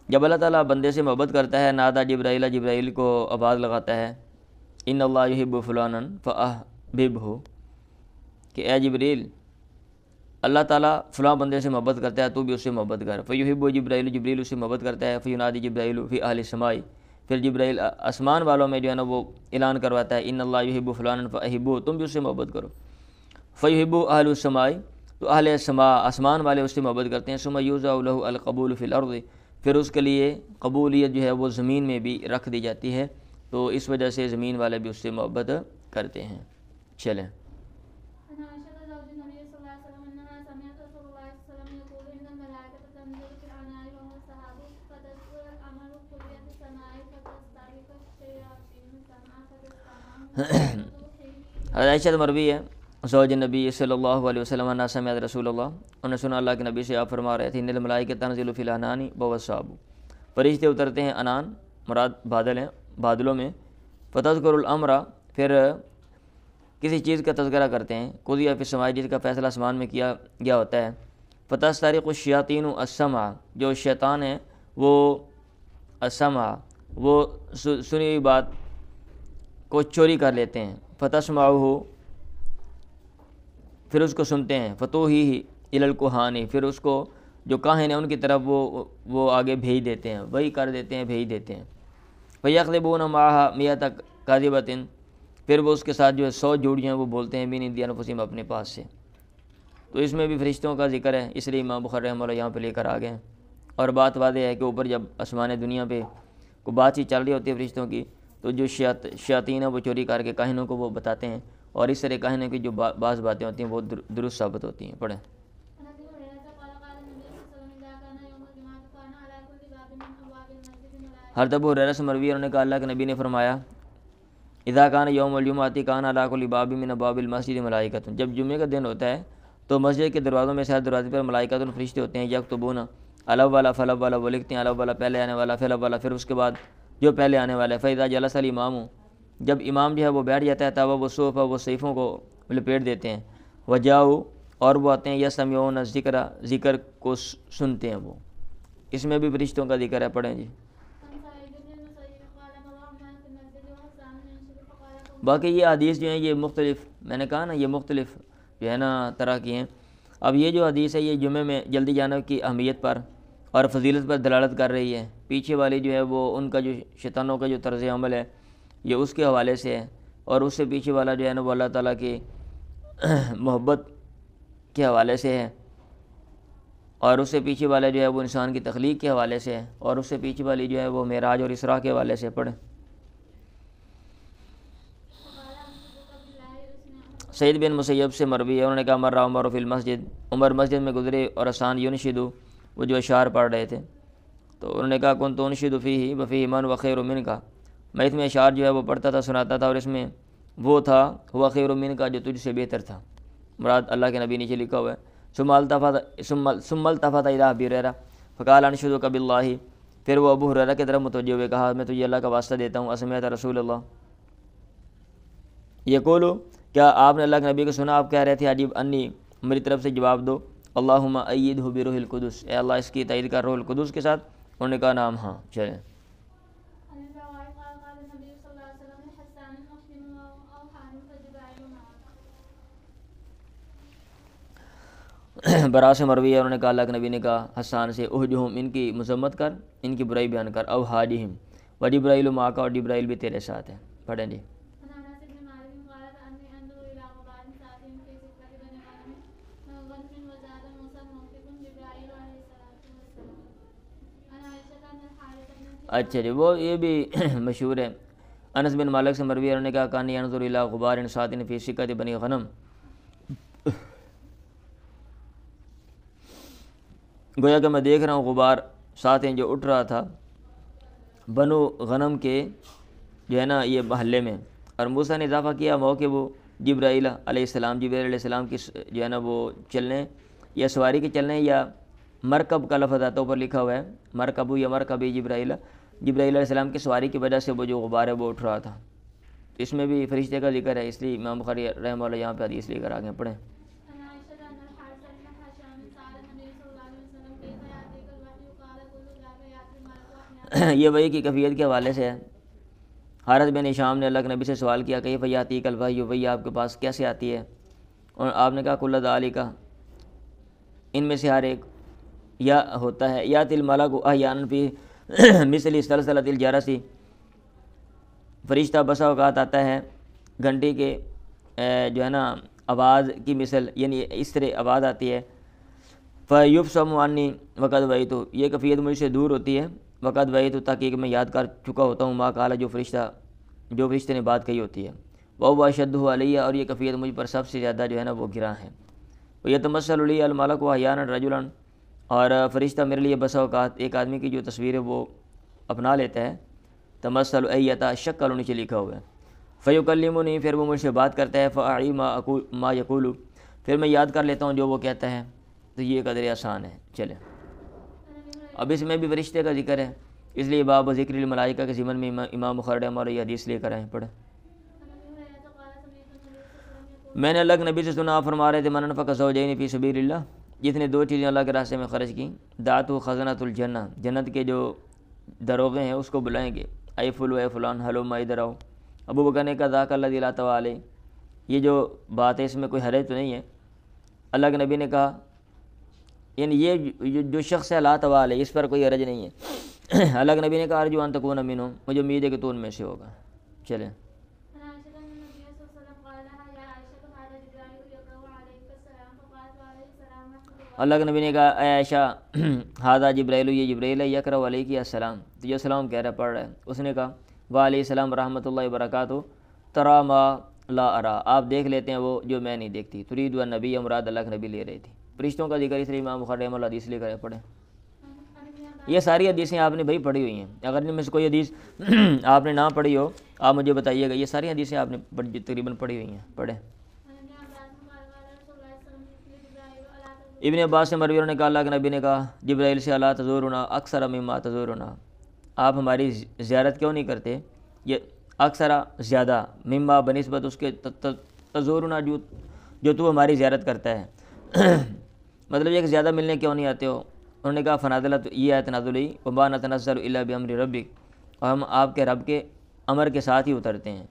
جب اللہ تعالیٰ بندے سے محبت کرتا ہے، نادا جبرائیل، جبرائیل کو آواز لگاتا ہے، ان اللہ یحب فلانا فاحببہ، کہ اے جبریل اللہ تعالیٰ فلاں بندے سے محبت کرتا ہے تو بھی اس سے محبت کر. فیحب جبرائیل، جبریل اس سے محبت کرتا ہے. فینادی جبرائیل فی اہل السماء، پھر جبرائیل آسمان والوں میں جو ہے نا وہ اعلان کرواتا ہے، ان اللہ یحب فلانا فاحبہ، تم بھی اس سے محبت کرو. فیحب اہل السماء، تو اہل السماء آسمان والے اس سے محبت کرتے ہیں. ثم یوضع له القبول فی الارض، پھر اس کے لیے قبولیت جو ہے وہ زمین میں بھی رکھ دی جاتی ہے، تو اس وجہ سے زمین والے بھی اس سے محبت کرتے ہیں. چلیں عائشہ مروی ہے زوج نبی صلی اللہ علیہ وسلم نے سمعت رسول اللہ، انہوں نے سنا اللہ کے نبی سے، آپ فرما رہے تھے ان الملائکۃ تنزل فی العنان والسحاب، فرشتے اترتے ہیں انان مراد بادل ہیں، بادلوں میں. فتذکر الامر، پھر کسی چیز کا تذکرہ کرتے ہیں، قضی فی السماء، جس کا فیصلہ آسمان میں کیا گیا ہوتا ہے. فتسترق الشیاطین السمع، جو شیطان ہیں وہ السمع، وہ سنی ہوئی بات کو چوری کر لیتے ہیں. فتسمعہ، پھر اس کو سنتے ہیں. فتوحیہ الی الکہان، پھر اس کو جو کاہن ہیں ان کی طرف وہ آگے بھیج دیتے ہیں، وہی کر دیتے ہیں، بھیج دیتے ہیں. فیکذبون معها مئۃ کاذبۃ، پھر وہ اس کے ساتھ جو ہے 100 جھوٹیاں وہ بولتے ہیں، من عند انفسہم، اپنے پاس سے. تو اس میں بھی فرشتوں کا ذکر ہے، اس لیے امام بخاری رحمہ اللہ یہاں پہ لے کر آ گئے ہیں. اور بات واضح ہے کہ اوپر جب آسمان دنیا پہ کوئی بات چیت چل رہی ہوتی ہے فرشتوں کی، تو جو شیاطین ہیں وہ چوری کر کے کاہنوں کو وہ بتاتے ہیں، اور اس طرح کاہنوں کی جو بعض باتیں ہوتی ہیں وہ درست ثابت ہوتی ہیں. پڑھیں حضرت ابو ہریرہ سے مروی ہے، انہوں نے کہا اللہ کے نبی نے فرمایا اذا کان یوم الجمعۃ کان علی کل باب من ابواب المسجد ملائکۃ، جب جمعے کا دن ہوتا ہے تو مسجد کے دروازوں میں سے ہر دروازے پر ملائکۃ فرشتے ہوتے ہیں. یکتبون الاول فالاول، وہ لکھتے ہیں الاول پہلے آنے والا، فالاول پھر اس کے بعد جو پہلے آنے والا ہے. فاذا جلس الامام، جب امام جو ہے وہ بیٹھ جاتا ہے تب وہ صحف، وہ صحیفوں کو لپیٹ دیتے ہیں. وجاؤ، اور وہ آتے ہیں یسمعون الذکر، ذکر کو سنتے ہیں وہ. اس میں بھی فرشتوں کا ذکر ہے. پڑھیں جی. باقی یہ حدیث جو ہیں یہ مختلف، میں نے کہا نا یہ مختلف جو ہے نا طرح کی ہیں. اب یہ جو حدیث ہے یہ جمعے میں جلدی جانے کی اہمیت پر اور فضیلت پر دلالت کر رہی ہے. پیچھے والی جو ہے وہ ان کا جو شیطانوں کا جو طرز عمل ہے یہ اس کے حوالے سے ہے، اور اس سے پیچھے والا جو ہے نا وہ اللہ تعالیٰ کی محبت کے حوالے سے ہے، اور اس سے پیچھے والا جو ہے وہ انسان کی تخلیق کے حوالے سے ہے، اور اس سے پیچھے والی جو ہے وہ معراج اور اسراء کے حوالے سے. پڑھیں سعید بن مسیب سے مروی ہے، انہوں نے کہا مر عمر فی المسجد، عمر مسجد میں گزرے اور آسان ینشدو، وہ جو اشعار پڑھ رہے تھے. تو انہوں نے کہا کنت انشد فیہ وفیہ من وخیر من کا، میں اس میں اشعار جو ہے وہ پڑھتا تھا، سناتا تھا، اور اس میں وہ تھا ہوا خیر من کا جو تجھ سے بہتر تھا، مراد اللہ کے نبی نیچے لکھا ہوا ہے. ثم التفت الی ابی ہریرہ فقال انشدک باللہ، پھر وہ ابو ہریرہ کی طرف متوجہ ہوئے کہا میں تجھے اللہ کا واسطہ دیتا ہوں، اسمعت رسول اللہ یقول، کیا آپ نے اللہ کے نبی کو سنا آپ کہہ رہے تھے عجیب انی، میری طرف سے جواب دو، اللہم ایدہ بروح القدس، اے اللہ اس کی تائید کر روح القدس کے ساتھ. انہوں نے کہا نام ہاں. چلیں برا سے مروی ہے، انہوں نے کہا اللہ کے نبی نے کہا حسان سے اہجہم، ان کی مذمت کر، ان کی برائی بیان کر، او حاجہم، و جبرائیل ماں کا، اور جبرائیل بھی تیرے ساتھ ہے. پڑھیں جی. اچھا جی، وہ یہ بھی مشہور ہے. انس بن مالک سے مروی ہے، انہوں نے کہا کانی انظر الی غبار ساطن فی سکۃ بنی غنم، گویا کہ میں دیکھ رہا ہوں غبار ساطن جو اٹھ رہا تھا بنو غنم کے جو ہے نا یہ محلے میں. اور موسیٰ نے اضافہ کیا موقع وہ جبرائیل علیہ السلام، جبرائیل علیہ السلام کی جو ہے نا وہ چلنے یا سواری کے چلنے، یا مرکب کا لفظ آتا ہے اوپر لکھا ہوا ہے مرکبو یا مرکبی جبرائیل، جبرائیل علیہ السلام کی سواری کی وجہ سے وہ جو غبار ہے وہ اٹھ رہا تھا. تو اس میں بھی فرشتے کا ذکر ہے، اس لیے امام بخاری رحمہ اللہ یہاں پہ حدیث لے کر آگے پڑھیں. یہ وحی کی کیفیت کے حوالے سے ہے. حارث بن ہشام نے اللہ کے نبی سے سوال کیا کہ فیاتیک الوحی، وحی آپ کے پاس کیسے آتی ہے؟ اور آپ نے کہا کل ذالک، ان میں سے ہر ایک یا ہوتا ہے، یا تل ملک احیانا فی مثل سلسلۃ الجرس، فرشتہ بسا اوقات آتا ہے گھنٹی کے جو ہے نا آواز کی مثل، یعنی اس طرح آواز آتی ہے. فیفصم عنی وقد وحیت، یہ کیفیت مجھ سے دور ہوتی ہے. وقد وحیت، تحقیق میں یاد کر چکا ہوتا ہوں ما قال، جو فرشتے نے بات کہی ہوتی ہے. وہ اشدہ علیہ، اور یہ کیفیت مجھ پر سب سے زیادہ جو ہے نا وہ گراں ہے. یتمثل لی الملک احیانا رجلا، اور فرشتہ میرے لیے بسا اوقات ایک آدمی کی جو تصویر ہے وہ اپنا لیتا ہے. تمثل ایتا شکل نیچے لکھا ہوا ہے. فیکلمنی، پھر وہ مجھ سے بات کرتا ہے. فاعی ما یقول، پھر میں یاد کر لیتا ہوں جو وہ کہتا ہے. تو یہ قدر آسان ہے. چلیں اب اس میں بھی فرشتے کا ذکر ہے، اس لیے باب ذکر الملائکہ کے ضمن میں امام بخاری ہمارا یہ حدیث لے کر آئے. پڑھیں. میں نے اللہ کے نبی سے سنا فرما رہے تھے من انفق زوجین فی سبیل اللہ، جس نے دو چیزیں اللہ کے راستے میں خرچ کی، دعتو خزنۃ الجنہ، جنت کے جو دروغے ہیں اس کو بلائیں گے. اے فلو اے فلان ہلوم ادھر آؤ. ابو بکر نے کہا ذاک الذی لا طوع علیہ، یہ جو بات ہے اس میں کوئی حرج تو نہیں ہے. اللہ کے نبی نے کہا یعنی یہ جو شخص ہے لا طوع علیہ، اس پر کوئی حرج نہیں ہے. اللہ کے نبی نے کہا ارجو ان تکون منہم، مجھے امید ہے کہ تو ان میں سے ہوگا. چلیں. اللہ کے نبی نے کہا اے عائشہ ھذا جبرائیل، یہ جبرائیل ہے، یقرأ علیک السلام، تو یہ سلام کہہ رہا پڑھ رہا ہے. اس نے کہا وعلیہ السلام رحمۃ اللہ وبرکاتہ، ترا ما لا ارا، آپ دیکھ لیتے ہیں وہ جو میں نہیں دیکھتی. ترید النبی، مراد اللہ کے نبی لے رہی تھی. فرشتوں کا ذکر اس لیے امام بخاری رحمہ اللہ حدیث لے کر پڑھیں. یہ ساری حدیثیں آپ نے بھائی پڑھی ہوئی ہیں، اگر ان میں سے کوئی حدیث آپ نے نہ پڑھی ہو آپ مجھے بتائیے گا. یہ ساری حدیثیں آپ نے تقریباً پڑھی ہوئی ہیں. پڑھیں. ابن عباس سے مروی نے کہا اللہ کے نبی نے کہا جبرائیل سے الا تزورنا اکثر مما تزورنا، آپ ہماری زیارت کیوں نہیں کرتے، یہ اکثر زیادہ، مما بنسبت اس کے تزورنا جو تو ہماری زیارت کرتا ہے. مطلب یہ کہ زیادہ ملنے کیوں نہیں آتے ہو. انہوں نے کہا فنازلت، یہ آیت نازل ہوئی وما نتنزل الا بامر ربک، اور ہم آپ کے رب کے امر کے ساتھ ہی اترتے ہیں.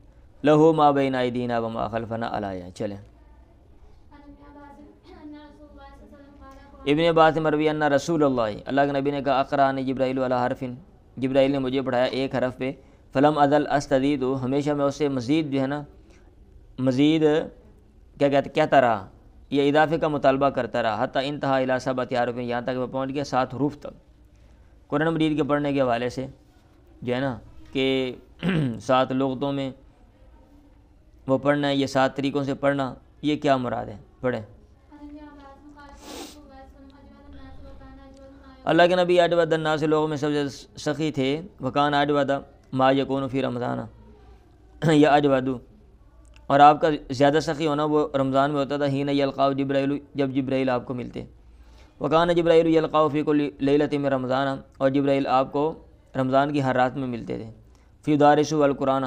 لہو ما بین ایدینا وما خلفنا الایہ. چلیں. ابن عباس مروی ان رسول اللہ کے نبی نے کہا اقرأنی جبرائیل علی حرف، جبرائیل نے مجھے پڑھایا ایک حرف پہ. فلم ازل استزید، ہمیشہ میں اس سے مزید جو ہے نا مزید کہتا رہا، یہ اضافے کا مطالبہ کرتا رہا. حتی انتہا الی سبعۃ حروف، یہاں تک وہ پہنچ گیا 7 حروف تک. قرآن مجید کے پڑھنے کے حوالے سے جو ہے نا کہ 7 لغتوں میں وہ پڑھنا ہے، یہ 7 طریقوں سے پڑھنا، یہ کیا مراد ہے. پڑھیں. اللہ کے نبی اجود الناس، لوگوں میں سب سے سخی تھے. وکان اجود ما یکون فی رمضان یا اجود، اور آپ کا زیادہ سخی ہونا وہ رمضان میں ہوتا تھا. حین یلقاء جبرائیل، جب جبرائیل آپ کو ملتے. وکان جبرائیل یلقاء فی کل لیلۃ من رمضان، اور جبرائیل آپ کو رمضان کی ہر رات میں ملتے تھے. فی یدارسہ القرآن،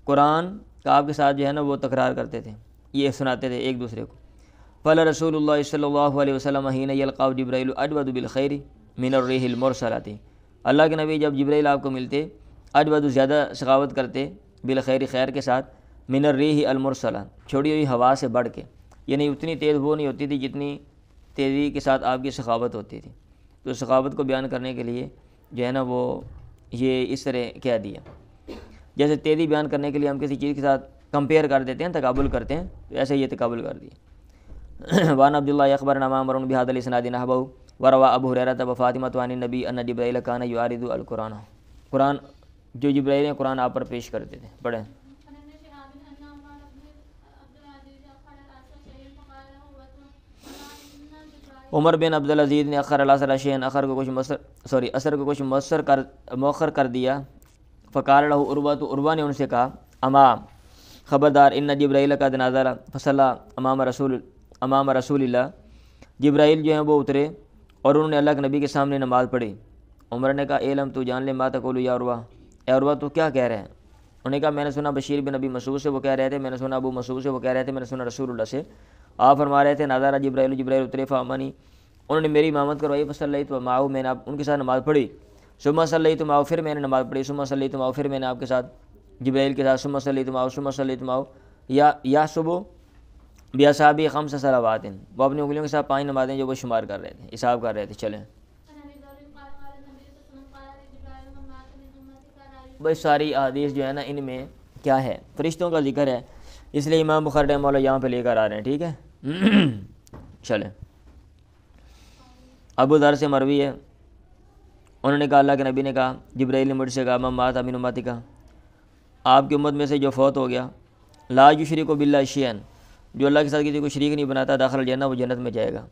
قرآن کا آپ کے ساتھ جو ہے نا وہ تکرار کرتے تھے، یہ سناتے تھے ایک دوسرے کو. قال رسول اللہ صلی اللہ علیہ وسلم حین یلقاء جبرائیل اجود بالخیر من الریح المرسلۃ، اللہ کے نبی جب جبرائیل آپ کو ملتے اجود زیادہ سخاوت کرتے، بالخیر خیر کے ساتھ، من الریح المرسلہ چھوڑی ہوئی ہوا سے بڑھ کے، یعنی اتنی تیز وہ نہیں ہوتی تھی جتنی تیزی کے ساتھ آپ کی سخاوت ہوتی تھی. تو سخاوت کو بیان کرنے کے لیے جو ہے نا وہ یہ اس طرح کہہ دیا. جیسے تیزی بیان کرنے کے لیے ہم کسی چیز کے ساتھ کمپیئر کر دیتے ہیں, تقابل کرتے ہیں, تو ایسے یہ تقابل کر دیا. وان عبداللہ اخبرنا معمر بہذا الاسناد نحوہ وروا ابو ہریرہ وفاطمہ عن النبی ان جبرائیل کان یعارض القرآن. قرآن جو جبرائیل ہیں قرآن آپ پر پیش کرتے تھے. پڑھیں. عمر بن عبدالعزیز نے اخر العصر شیئا اثر کو کچھ مؤخر کر دیا. فقال له عروہ, تو عروہ نے ان سے کہا اما خبردار ان جبرائیل قد نزل فصلی امام رسول اللہ, جبرائیل جو ہیں وہ اترے اور انہوں نے اللہ کے نبی کے سامنے نماز پڑھی. عمر نے کہا علم تو جان لے ما تقول یا عروہ, اے عروہ تو کیا کہہ رہے ہیں. انہوں نے کہا میں نے سنا بشیر بن ابی مسعود سے وہ کہہ رہے تھے, میں نے سنا ابو مسعود سے وہ کہہ رہے تھے, میں نے سنا رسول اللہ سے آپ فرما رہے تھے نظر جبرائیل اترے فامنی, انہوں نے میری امامت کروائی. فصلیت معه, میں نے ان کے ساتھ نماز پڑھی. ثم صلیت معه, پھر میں نے نماز پڑھی. ثم صلیت معه, پھر میں نے آپ کے ساتھ جبرائیل کے ساتھ. ثم صلیت معه یا صبح بیاصحابی خمس صلوات, وہ اپنی انگلیوں کے ساتھ 5 نمازیں جو وہ شمار کر رہے تھے, حساب کر رہے تھے. چلیں بھائی ساری احادیث جو ہے نا ان میں کیا ہے, فرشتوں کا ذکر ہے, اس لیے امام بخاری رحمہ اللہ یہاں پہ لے کر آ رہے ہیں. ٹھیک ہے. چلیں. ابو ذر سے مروی ہے, انہوں نے کہا اللہ کے نبی نے کہا جبرائیل نے مجھ سے کہا من مات من امتی کا, آپ کی امت میں سے جو فوت ہو گیا, لا یشرک باللہ شیئا, جو اللہ کے ساتھ کسی کو شریک نہیں بناتا, داخل الجنہ, وہ جنت میں جائے گا.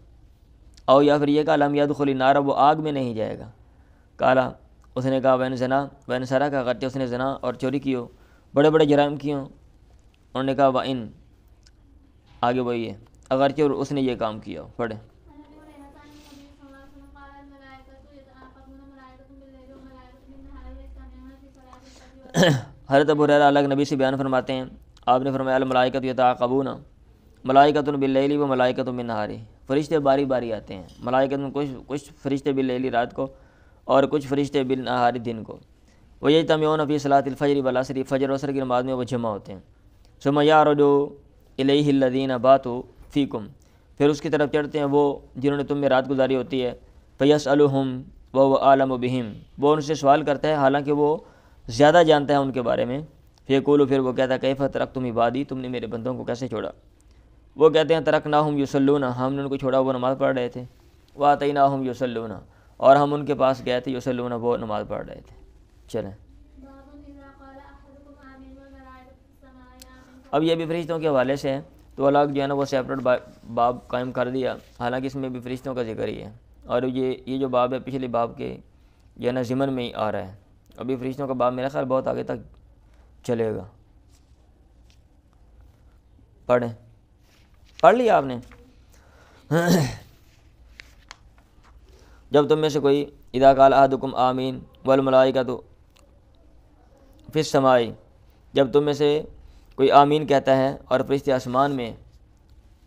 او یا پھر یہ کہا لم یدخل النار, وہ آگ میں نہیں جائے گا. کالا, اس نے کہا وین زنا وین سرا کا, اگرچہ اس نے زنا اور چوری کی ہو, بڑے بڑے جرائم کیے ہوں. انہوں نے کہا وان, آگے وہی ہے, اگرچہ اس نے یہ کام کیا ہو. پڑھیں. حضرت ابو ہریرہ اللہ کے نبی سے بیان فرماتے ہیں, آپ نے فرمایا الملائکۃ یتعاقبون ملائکۃ باللیل و ملائکۃ بالنہار, فرشتے باری باری آتے ہیں. ملائکۃ میں کچھ فرشتے باللیل رات کو اور کچھ فرشتے بالنہار دن کو. ویجتمعون فی صلاۃ الفجر والعصر, فجر و عصر کی نماز میں وہ جمع ہوتے ہیں. ثم یعرج الیہ الذین باتوا فیکم, پھر اس کی طرف چڑھتے ہیں وہ جنہوں نے تم میں رات گزاری ہوتی ہے. فیسألہم وہو اعلم بہم, وہ ان سے سوال کرتا ہے حالانکہ وہ زیادہ جانتا ہے ان کے بارے میں. فیقول, پھر وہ کہتا ہے کیف ترکتم عبادی, تم نے میرے بندوں کو کیسے چھوڑا. وہ کہتے ہیں ترکناہم یصلون, ہم نے ان کو چھوڑا وہ نماز پڑھ رہے تھے. واتیناہم یصلون, اور ہم ان کے پاس گئے تھے یصلون, وہ نماز پڑھ رہے تھے. چلیں اب یہ بھی فرشتوں کے حوالے سے ہے, تو الگ جو ہے نا وہ سیپریٹ باب قائم کر دیا, حالانکہ اس میں بھی فرشتوں کا ذکر ہی ہے. اور یہ جو باب ہے پچھلے باب کے جو ہے نا ضمن میں ہی آ رہا ہے. ابھی فرشتوں کا باب میرا خیال بہت آگے تک چلے گا. پڑھ لیا آپ نے. جب تم میں سے کوئی اذا قال احدکم آمین والملائکۃ فی السماء, جب تم میں سے کوئی آمین کہتا ہے اور فرشتے آسمان میں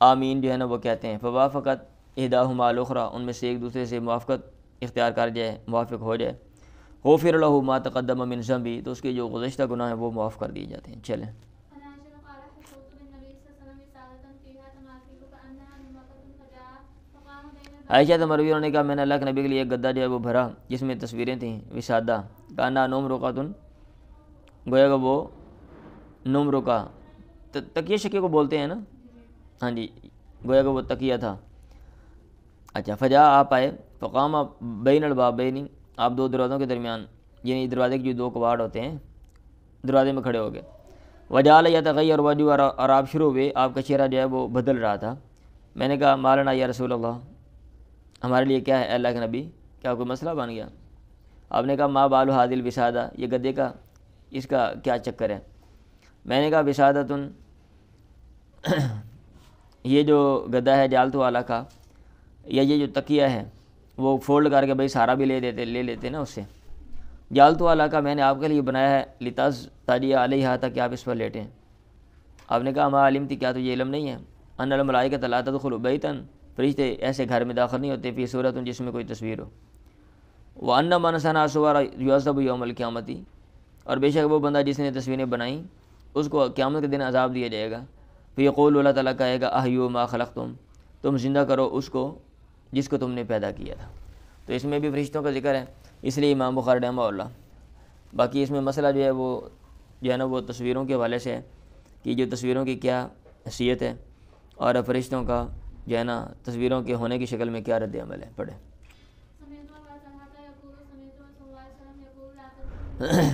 آمین جو ہے نا وہ کہتے ہیں. فوافقت احداہما الاخری, ان میں سے ایک دوسرے سے موافقت اختیار کر جائے, موافق ہو جائے. غفر لہ ما تقدم من ذنبہ, تو اس کے جو گزشتہ گناہ ہیں وہ معاف کر دیے جاتے ہیں. چلیں عائشہ مروی نے کہا میں نے اللہ کے نبی کے لیے ایک گدا جو ہے وہ بھرا جس میں تصویریں تھیں وسادہ, کانا نوم رکعتن, گویا کہ وہ نوم رکا, تکیہ شکیہ کو بولتے ہیں نا, ہاں جی, گویا کہ وہ تکیہ تھا. اچھا. فجا, آپ آئے. فقام بین البابین, آپ 2 دروازوں کے درمیان, یعنی دروازے کے جو 2 کواڑ ہوتے ہیں دروازے میں کھڑے ہو گئے. وجعل یتغیر وجهه, اور آپ شروع ہوئے, آپ کا چہرہ جو ہے وہ بدل رہا تھا. میں نے کہا مالنا یا رسول اللہ, ہمارے لیے کیا ہے اے اللہ کے نبی, کیا کوئی مسئلہ بن گیا. آپ نے کہا ما بال هذه الوسادہ, یہ گدے کا اس کا کیا چکر ہے. میں نے کہا وسادۃن, یہ جو گدا ہے جالتو والا کا, یا یہ جو تکیہ ہے وہ فولڈ کر کے بھائی سارا بھی لے لیتے نا اس سے. جالتو والا کا میں نے آپ کے لیے بنایا ہے لتاز تاجیہ علیہ, تک کہ آپ اس پر لیٹیں. آپ نے کہا ما علمتی, کیا تو یہ علم نہیں ہے, ان الملائکۃ لا تدخل بیتا, فرشتے ایسے گھر میں داخل نہیں ہوتے, فی صورت جس میں کوئی تصویر ہو. وان من صنع صور یعذب یوم القیامت, اور بے شک وہ بندہ جس نے تصویریں بنائیں اس کو قیامت کے دن عذاب دیا جائے گا. فیقول, اللہ تعالیٰ کہے گا احیوا ما خلقتم, تم زندہ کرو اس کو جس کو تم نے پیدا کیا تھا. تو اس میں بھی فرشتوں کا ذکر ہے, اس لیے امام بخاری رحمہ اللہ باقی اس میں مسئلہ جو ہے وہ وہ تصویروں کے حوالے سے ہے کہ جو تصویروں کی کیا حیثیت ہے اور فرشتوں کا جو ہے نا تصویروں کے ہونے کی شکل میں کیا رد عمل ہے. پڑھیں.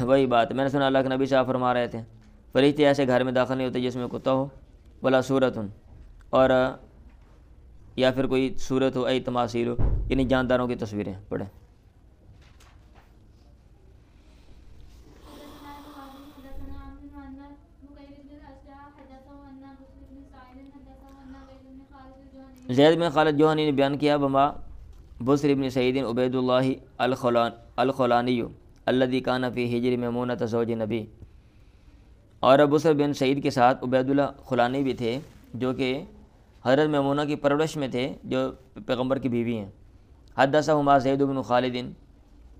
وہی بات میں نے سنا اللہ کے نبی صاحب فرما رہے تھے فرشتے ایسے گھر میں داخل نہیں ہوتے جس میں کتا ہو ولا صورت اور یا پھر کوئی صورت ہو ای تماثیل ہو یعنی جانداروں کی تصویریں. پڑھیں. زید بن خالد جوہنی نے بیان کیا بما بصر ابن سعید عبید اللہ الخولانی الذی کان فی حجر میمونۃ زوج نبی. اور بصر بن سعید کے ساتھ عبید اللہ خولانی بھی تھے جو کہ حضرت میمونہ کی پرورش میں تھے جو پیغمبر کی بیوی ہیں. حدثہما زید بن خالد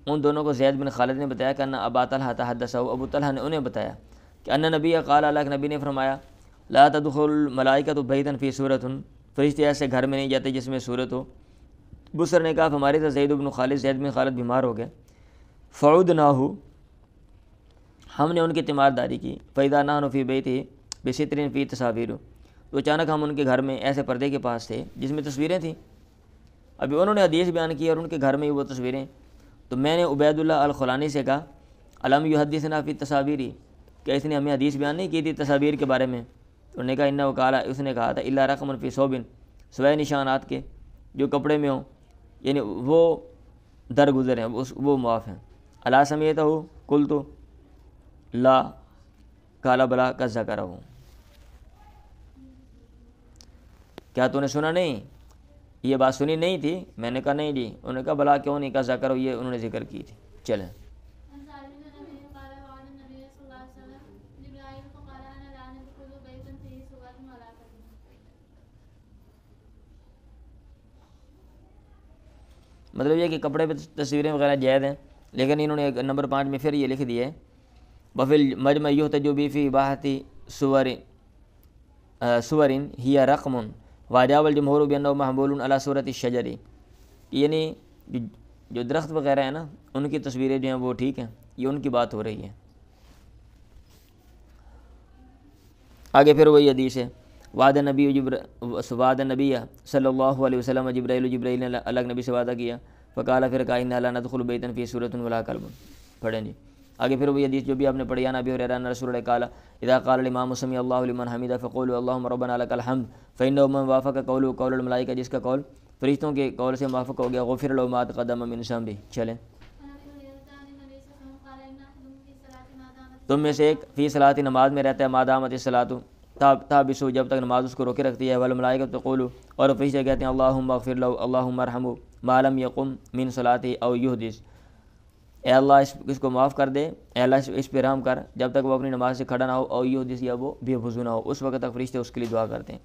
ان دونوں کو زید بن خالد نے بتایا کہ ان ابا طلحہ حدثہ ابو طلحہ نے انہیں بتایا کہ ان نبی قال اللہ کے نبی نے فرمایا لا تدخل الملائکۃ بیتا فی صورۃ فرشتے ایسے گھر میں نہیں جاتے جس میں صورت ہو. بصر نے کہا ہمارے تو زید بن خالد بیمار ہو گئے فعودناہ ہم نے ان کی تیمارداری کی فاذا نحن فی بیتہ بستر فی تصاویر تو اچانک ہم ان کے گھر میں ایسے پردے کے پاس تھے جس میں تصویریں تھیں. ابھی انہوں نے حدیث بیان کی اور ان کے گھر میں ہی وہ تصویریں. تو میں نے عبید اللہ الخولانی سے کہا علم یحدثنا فی التصاویر کہ اس نے ہمیں حدیث بیان نہیں کی تھی تصاویر کے بارے میں. تو انہوں نے کہا انہو قال اس نے کہا تھا الا رقم فی ثوب سوائے نشانات کے جو کپڑے میں ہوں یعنی وہ درگزر ہیں وہ معاف ہیں. الا سمیتہ قلت لا قال بلا قد ذکرہ کیا تو نے سنا نہیں یہ بات سنی نہیں تھی. میں نے کہا نہیں جی. انہوں نے کہا بلا کیوں نہیں کہا ذکر یہ انہوں نے ذکر کی تھی. چلیں. مطلب یہ کہ کپڑے پہ تصویریں وغیرہ جائز ہیں لیکن انہوں نے نمبر 5 میں پھر یہ لکھ دیے بفل مجمع یحتج بہ فی اباحۃ صور ہی رقم واجاب الجمہور بانہ محمول علی صورت الشجر یعنی جو درخت وغیرہ ہیں نا ان کی تصویریں جو ہیں وہ ٹھیک ہیں. یہ ان کی بات ہو رہی ہے. آگے پھر وہی حدیث ہے وعد نبی صلی اللہ علیہ وسلم جبرائیل نے اللہ کے نبی سے وعدہ کیا فقال پھر کہا انا لا ندخل بیتا فی صورۃ ولا کلب. پڑھیں جی. آگے پھر وہی حدیث جو بھی آپ نے پڑھی ابی ہریرہ ان رسول اللہ قال اذا قال الامام سمع اللہ لمن حمدہ فقولوا اللهم ربنا لك الحمد فانه من وافق قوله قول الملائکہ جس کا قول فرشتوں کے قول سے موافق ہو گیا غفر له ما تقدم من ذنبه. چلیں. تم میں سے ایک فی صلاۃ نماز میں رہتا ہے ما دامت الصلاۃ تابسو جب تک نماز اس کو روکے رکھتی ہے والملائکۃ تقول اور فرشتے کہتے ہیں اللہم اغفر له اللہم ارحمہ ما لم یقم من صلاته او یحدث اے اللہ اس کو معاف کر دے اے اللہ اس پہ رحم کر جب تک وہ اپنی نماز سے کھڑا نہ ہو او یحدث یا وہ بے وضو نہ ہو اس وقت تک فرشتے اس کے لیے دعا کرتے ہیں.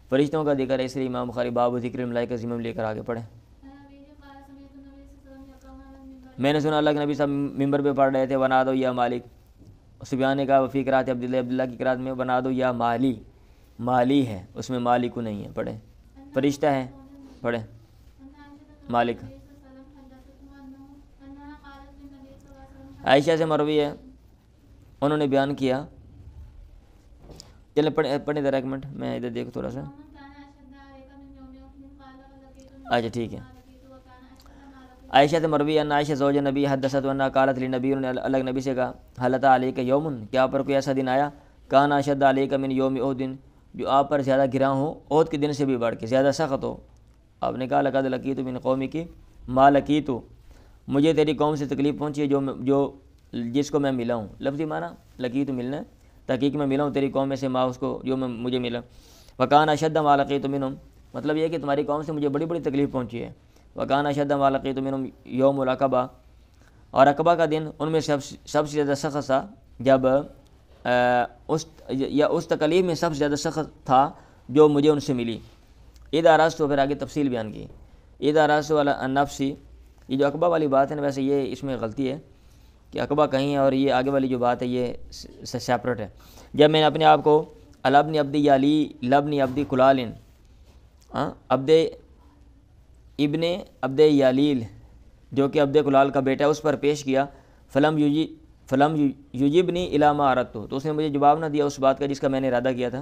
فرشتوں کا ذکر ہے اس لیے امام بخاری باب ذکر الملائکہ ضمن لے کر آگے پڑھیں. میں نے سنا اللہ کے نبی صاحب ممبر پہ پڑھ رہے تھے ونادو یا مالک. سفیان نے کہا وفی قرات عبداللہ کی قرات میں بنا دو یا مالی ہے اس میں مالک نہیں ہے. پڑھیں. فرشتہ ہے. پڑھیں. مالک. عائشہ سے مروی ہے انہوں نے بیان کیا. چلیں پڑھیں ذرا ایک منٹ میں ادھر دیکھ تھوڑا سا. اچھا ٹھیک ہے. عائشہ سے مروی ان عائشہ زوج نبی حدثت انها قالت للنبی اللہ کے نبی سے کہا حلت علیک یوم کیا پر کوئی ایسا دن آیا کان اشد علیک من یوم احد جو آپ پر زیادہ گراں ہو احد کے دن سے بھی بڑھ کے زیادہ سخت ہو. آپ نے کہا لقد لقیت من قومی کی ما لقیت مجھے تیری قوم سے تکلیف پہنچی ہے جو جس کو میں ملا ہوں. لفظی معنی لقیت ملنا ہے تحقیق میں ملا ہوں تیری قوم میں سے ما اس کو جو مجھے ملا. وکان اشد ما لقیت منهم مطلب یہ کہ تمہاری قوم سے مجھے بڑی بڑی تکلیف پہنچی ہے. وکان اشد ما لقیت منهم یوم العقبہ اور عقبہ کا دن ان میں سب سے زیادہ سخت تھا جب اس تکلیف میں سب سے زیادہ سخت تھا جو مجھے ان سے ملی. اذا رأست پھر آگے تفصیل بیان کی. اذا رأست علی النفس یہ جو عقبہ والی بات ہے نا ویسے یہ اس میں غلطی ہے کہ عقبہ کہیں ہے اور یہ آگے والی جو بات ہے یہ سیپریٹ ہے. جب میں نے اپنے آپ کو الابن عبدی یالی لبنی عبدی کلالن ابن عبد یالیل جو کہ عبد کلال کا بیٹا ہے اس پر پیش کیا فلم فلم یجبنی الی ما اردت، تو اس نے مجھے جواب نہ دیا اس بات کا جس کا میں نے ارادہ کیا تھا.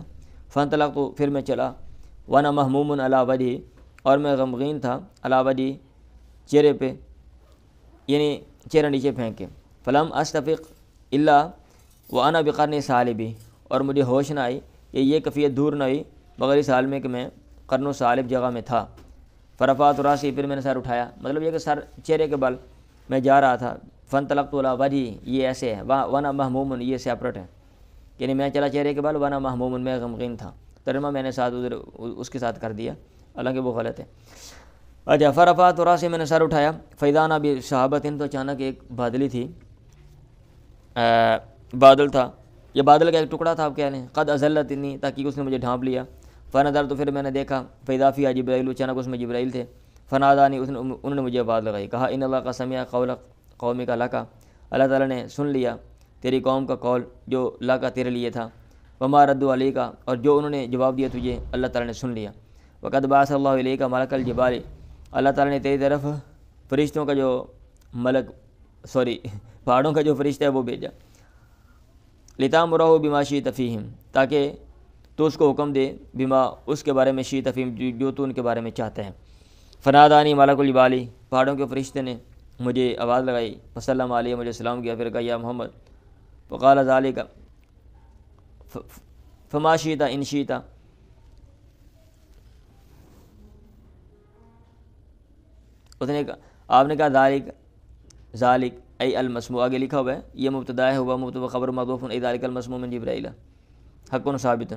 فانطلقت، تو پھر میں چلا. وانا مہموم علی وجہی، اور میں غمگین تھا علی وجہی، چہرے پہ، یعنی چہرہ نیچے پھینک کے. فلم استفق الا وانا بقرن ثالبی، اور مجھے ہوش نہ آئی کہ یہ کیفیت دور نہ ہوئی مگر اس حال میں کہ میں قرن و ثالب جگہ میں تھا. فرفعت راسی، پھر میں نے سر اٹھایا، مطلب یہ کہ سر چہرے کے بل میں جا رہا تھا. فانطلقت الی وجہی، یہ ایسے ہے، وانا مہموم یہ سیپریٹ ہے، یعنی میں چلا چہرے کے بل، وانا مہموم میں غمگین تھا. ترجمہ میں نے ساتھ ادھر اس کے ساتھ کر دیا، حالانکہ وہ غلط ہے. اچھا، فرفعت راسی، میں نے سر اٹھایا. فاذا انا بصحابۃ، تو اچانک ایک بادلی تھی، بادل تھا، یہ بادل کا ایک ٹکڑا تھا آپ کہہ لیں. قد اذلتنی، تاکہ اس نے مجھے ڈھانپ لیا. فنظرت، تو پھر میں نے دیکھا. فاذا فیھا جبرائیل، اچانک اس میں جبرائیل تھے. فنادانی، انہوں نے مجھے آواز لگائی. کہا ان اللہ کا سمع قول قومک لک، اللہ تعالیٰ نے سن لیا تیری قوم کا قول جو لک تیرے لیے تھا. وما ردوا علیک، اور جو انہوں نے جواب دیا تجھے اللہ تعالیٰ نے سن لیا. وقد بعث اللہ الیک ملک الجبال، اللہ تعالیٰ نے تیری طرف فرشتوں کا جو پہاڑوں کا جو فرشتہ ہے وہ بھیجا. لتامرہ بما شئت فیہم، تاکہ تو اس کو حکم دے، بما اس کے بارے میں، شئت فیہم جو تو ان کے بارے میں چاہتا ہے. فنادانی ملک الجبال، پہاڑوں کے فرشتے نے مجھے آواز لگائی. فسلم علیہ، مجھے سلام کیا. پھر کہا یا محمد. فقال ذالک فما شئت ان شئت، اس نے کہا، آپ نے کہا ذالک ای المسموع، آگے لکھا ہوا ہے یہ مبتدا ہے، ہوا مبتدا خبر محذوف، ای ذالک المسموع من جبرائیل حق ثابت.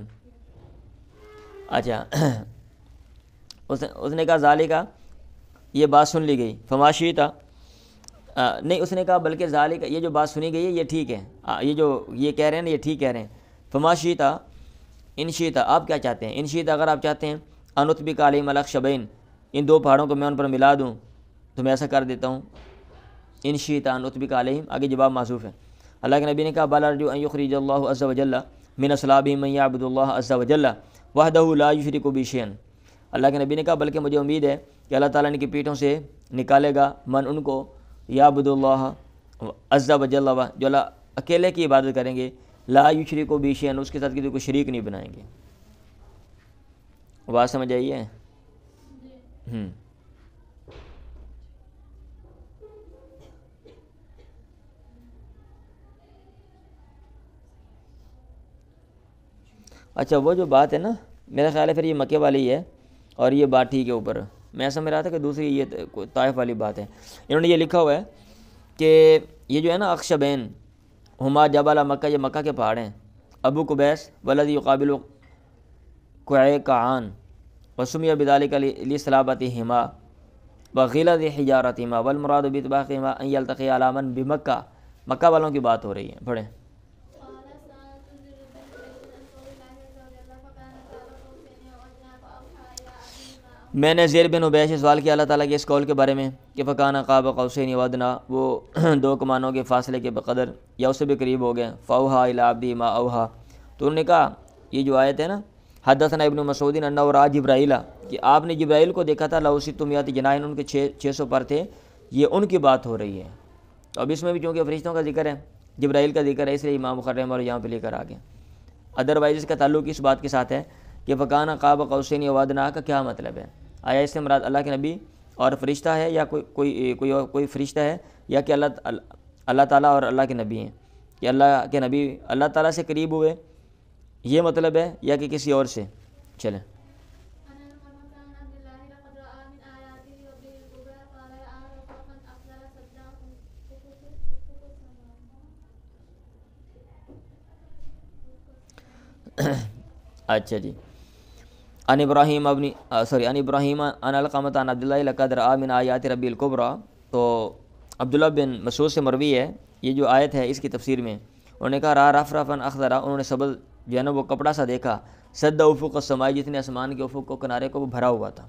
اچھا، اس نے کہا ذالک، یہ بات سن لی گئی. فما شئت، نہیں، اس نے کہا بلکہ ذالک، یہ جو بات سنی گئی ہے یہ ٹھیک ہے، یہ جو یہ کہہ رہے ہیں نا یہ ٹھیک کہہ رہے ہیں. فما شئت ان شئت، آپ کیا چاہتے ہیں؟ ان شئت، اگر آپ چاہتے ہیں، ان اطبق علیہم الاخشبین، ان دو پہاڑوں کو میں ان پر ملا دوں تو میں ایسا کر دیتا ہوں. ان شئت ان اطبق علیہم، آگے جواب معذوف ہے. اللہ کے نبی نے کہا بل ارجو ان یخرج اللہ عز وجل من اصلابہم من یعبد اللہ عز وجل وحدہ لا یشرک بہ شیئا، اللہ کے نبی نے کہا بلکہ مجھے امید ہے کہ اللہ تعالیٰ ان کی پیٹھوں سے نکالے گا من ان کو یعبد اللہ عز وجل، جو اللہ اکیلے کی عبادت کریں گے، لا یشرک بہ شیئا، اس کے ساتھ کسی کو شریک نہیں بنائیں گے. بات سمجھ آئی ہے؟ اچھا، وہ جو بات ہے نا، میرا خیال ہے پھر یہ مکے والی ہے، اور یہ بات ٹھیک ہے اوپر. میں سمجھ رہا تھا کہ دوسری یہ طائف والی بات ہے. انہوں نے یہ لکھا ہوا ہے کہ یہ جو ہے نا اخشبین ہما جبل مکہ، یہ مکہ کے پہاڑ ہیں. ابو قبیس ولدی یقابل قعقاعان وسمی بذلک لصلابتہما وغلظ حجارتہما والمراد باطباقہما ان یلتقی علی من بمکہ، مکہ والوں کی بات ہو رہی ہے. پڑھیں. میں نے زیر بن عبیش سے سوال کیا اللہ تعالیٰ کے اس قول کے بارے میں کہ فکان قاب قوسین و ادنیٰ، وہ دو کمانوں کے فاصلے کے بقدر یا اس سے بھی قریب ہو گئے. فاوحیٰ الی عبدہ ما اوحیٰ، تو انہوں نے کہا، یہ جو آیت ہے نا، حدثنا ابن مسعود انہ رأى جبرائیل، کہ آپ نے جبرائیل کو دیکھا تھا. لہ 600 جناح، ان کے 600 پر تھے. یہ ان کی بات ہو رہی ہے. تو اب اس میں بھی چونکہ فرشتوں کا ذکر ہے، جبرائیل کا ذکر ہے، اس لیے امام بخاری اور یہاں پہ لے کر آگے. ادروائز اس کا تعلق اس بات کے ساتھ ہے کہ فکان قاب قوسین و ادنیٰ کا کیا مطلب ہے؟ آیا اس سے مراد اللہ کے نبی اور فرشتہ ہے، یا کوئی فرشتہ ہے، یا کہ اللہ تعالیٰ اور اللہ کے نبی ہیں، کہ اللہ کے نبی اللہ تعالیٰ سے قریب ہوئے، یہ مطلب ہے، یا کہ کسی اور سے؟ چلیں. اچھا جی. ان ابراہیم ان علقمۃ عن عبداللہ لقد رأى من آیات ربی الکبریٰ، تو عبداللہ بن مسعود سے مروی ہے یہ جو آیت ہے اس کی تفسیر میں. انہوں نے کہا رأى رفرفا اخضرا، انہوں نے سبز جو ہے نا وہ کپڑا سا دیکھا، سد افق السماء، جتنے آسمان کے افق کو کنارے کو وہ بھرا ہوا تھا.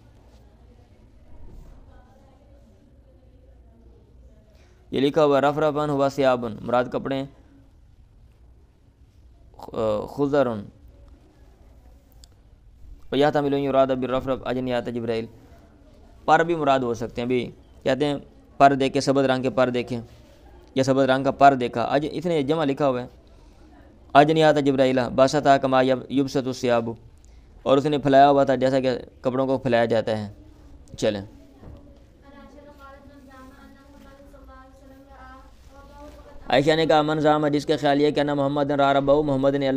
یہ لکھا ہوا رفرفا ہوا ثیاب، مراد کپڑے، خضر وَيَحْتَمِلُ أَن يُرَادَ بِالرَّفْرَفِ أَجْنِحَةَ جبرائیل، پر بھی مراد ہو سکتے ہیں. بھی کہتے ہیں پر دیکھے، سبز رنگ کے پر دیکھیں. یا سبز رنگ کا پر دیکھا. اج اتنے جمع لکھا ہوا ہے. اجنی آتا جبرائیل باسطا کما یبسط الثیاب، اور اس نے پھیلایا ہوا تھا جیسا کہ کپڑوں کو پھیلایا جاتا ہے. چلیں عائشہ نے کہا من زعم، جس کا خیال یہ کہ نا محمد را ربہ، محمد نے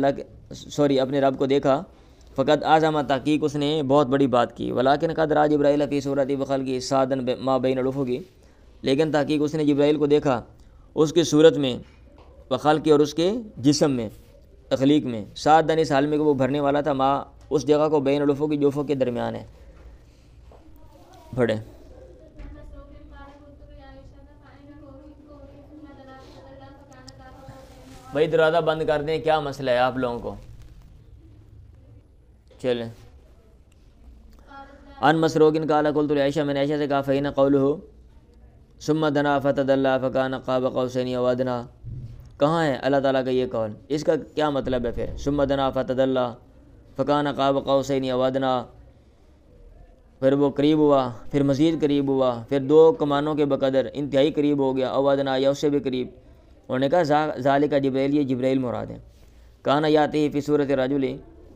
اپنے رب کو دیکھا، فقط اعظم، تحقیق اس نے بہت بڑی بات کی. ولیکن قد را جبرائیل فی صورت وخلقہ سادن ما بین الافق، لیکن تحقیق اس نے جبرائیل کو دیکھا اس کی صورت میں، وخلق اور اس کے جسم میں، تخلیق میں، سادن اس حال میں کہ وہ بھرنے والا تھا، ما اس جگہ کو بین الافق جو افق کے درمیان ہے. پڑھیں بھائی دروازہ بند کر دیں، کیا مسئلہ ہے آپ لوگوں کو. چلیں ان مسروق قال قلت لعائشہ، میں نے عائشہ سے کہا فإن قوله ثم دنا فتدلى فكان قاب قوسين او ادنى، کہاں ہے اللہ تعالیٰ کا یہ قول؟ اس کا کیا مطلب ہے پھر؟ ثم دنا فتدلى فكان قاب قوسين او ادنى، پھر وہ قریب ہوا، پھر مزید قریب ہوا، پھر 2 کمانوں کے بقدر انتہائی قریب ہو گیا، او ادنى یا اس سے بھی قریب. انہوں نے کہا ذالک جبرائیل، یہ جبرائیل مراد ہے. کان یاتی فی صورت رجل،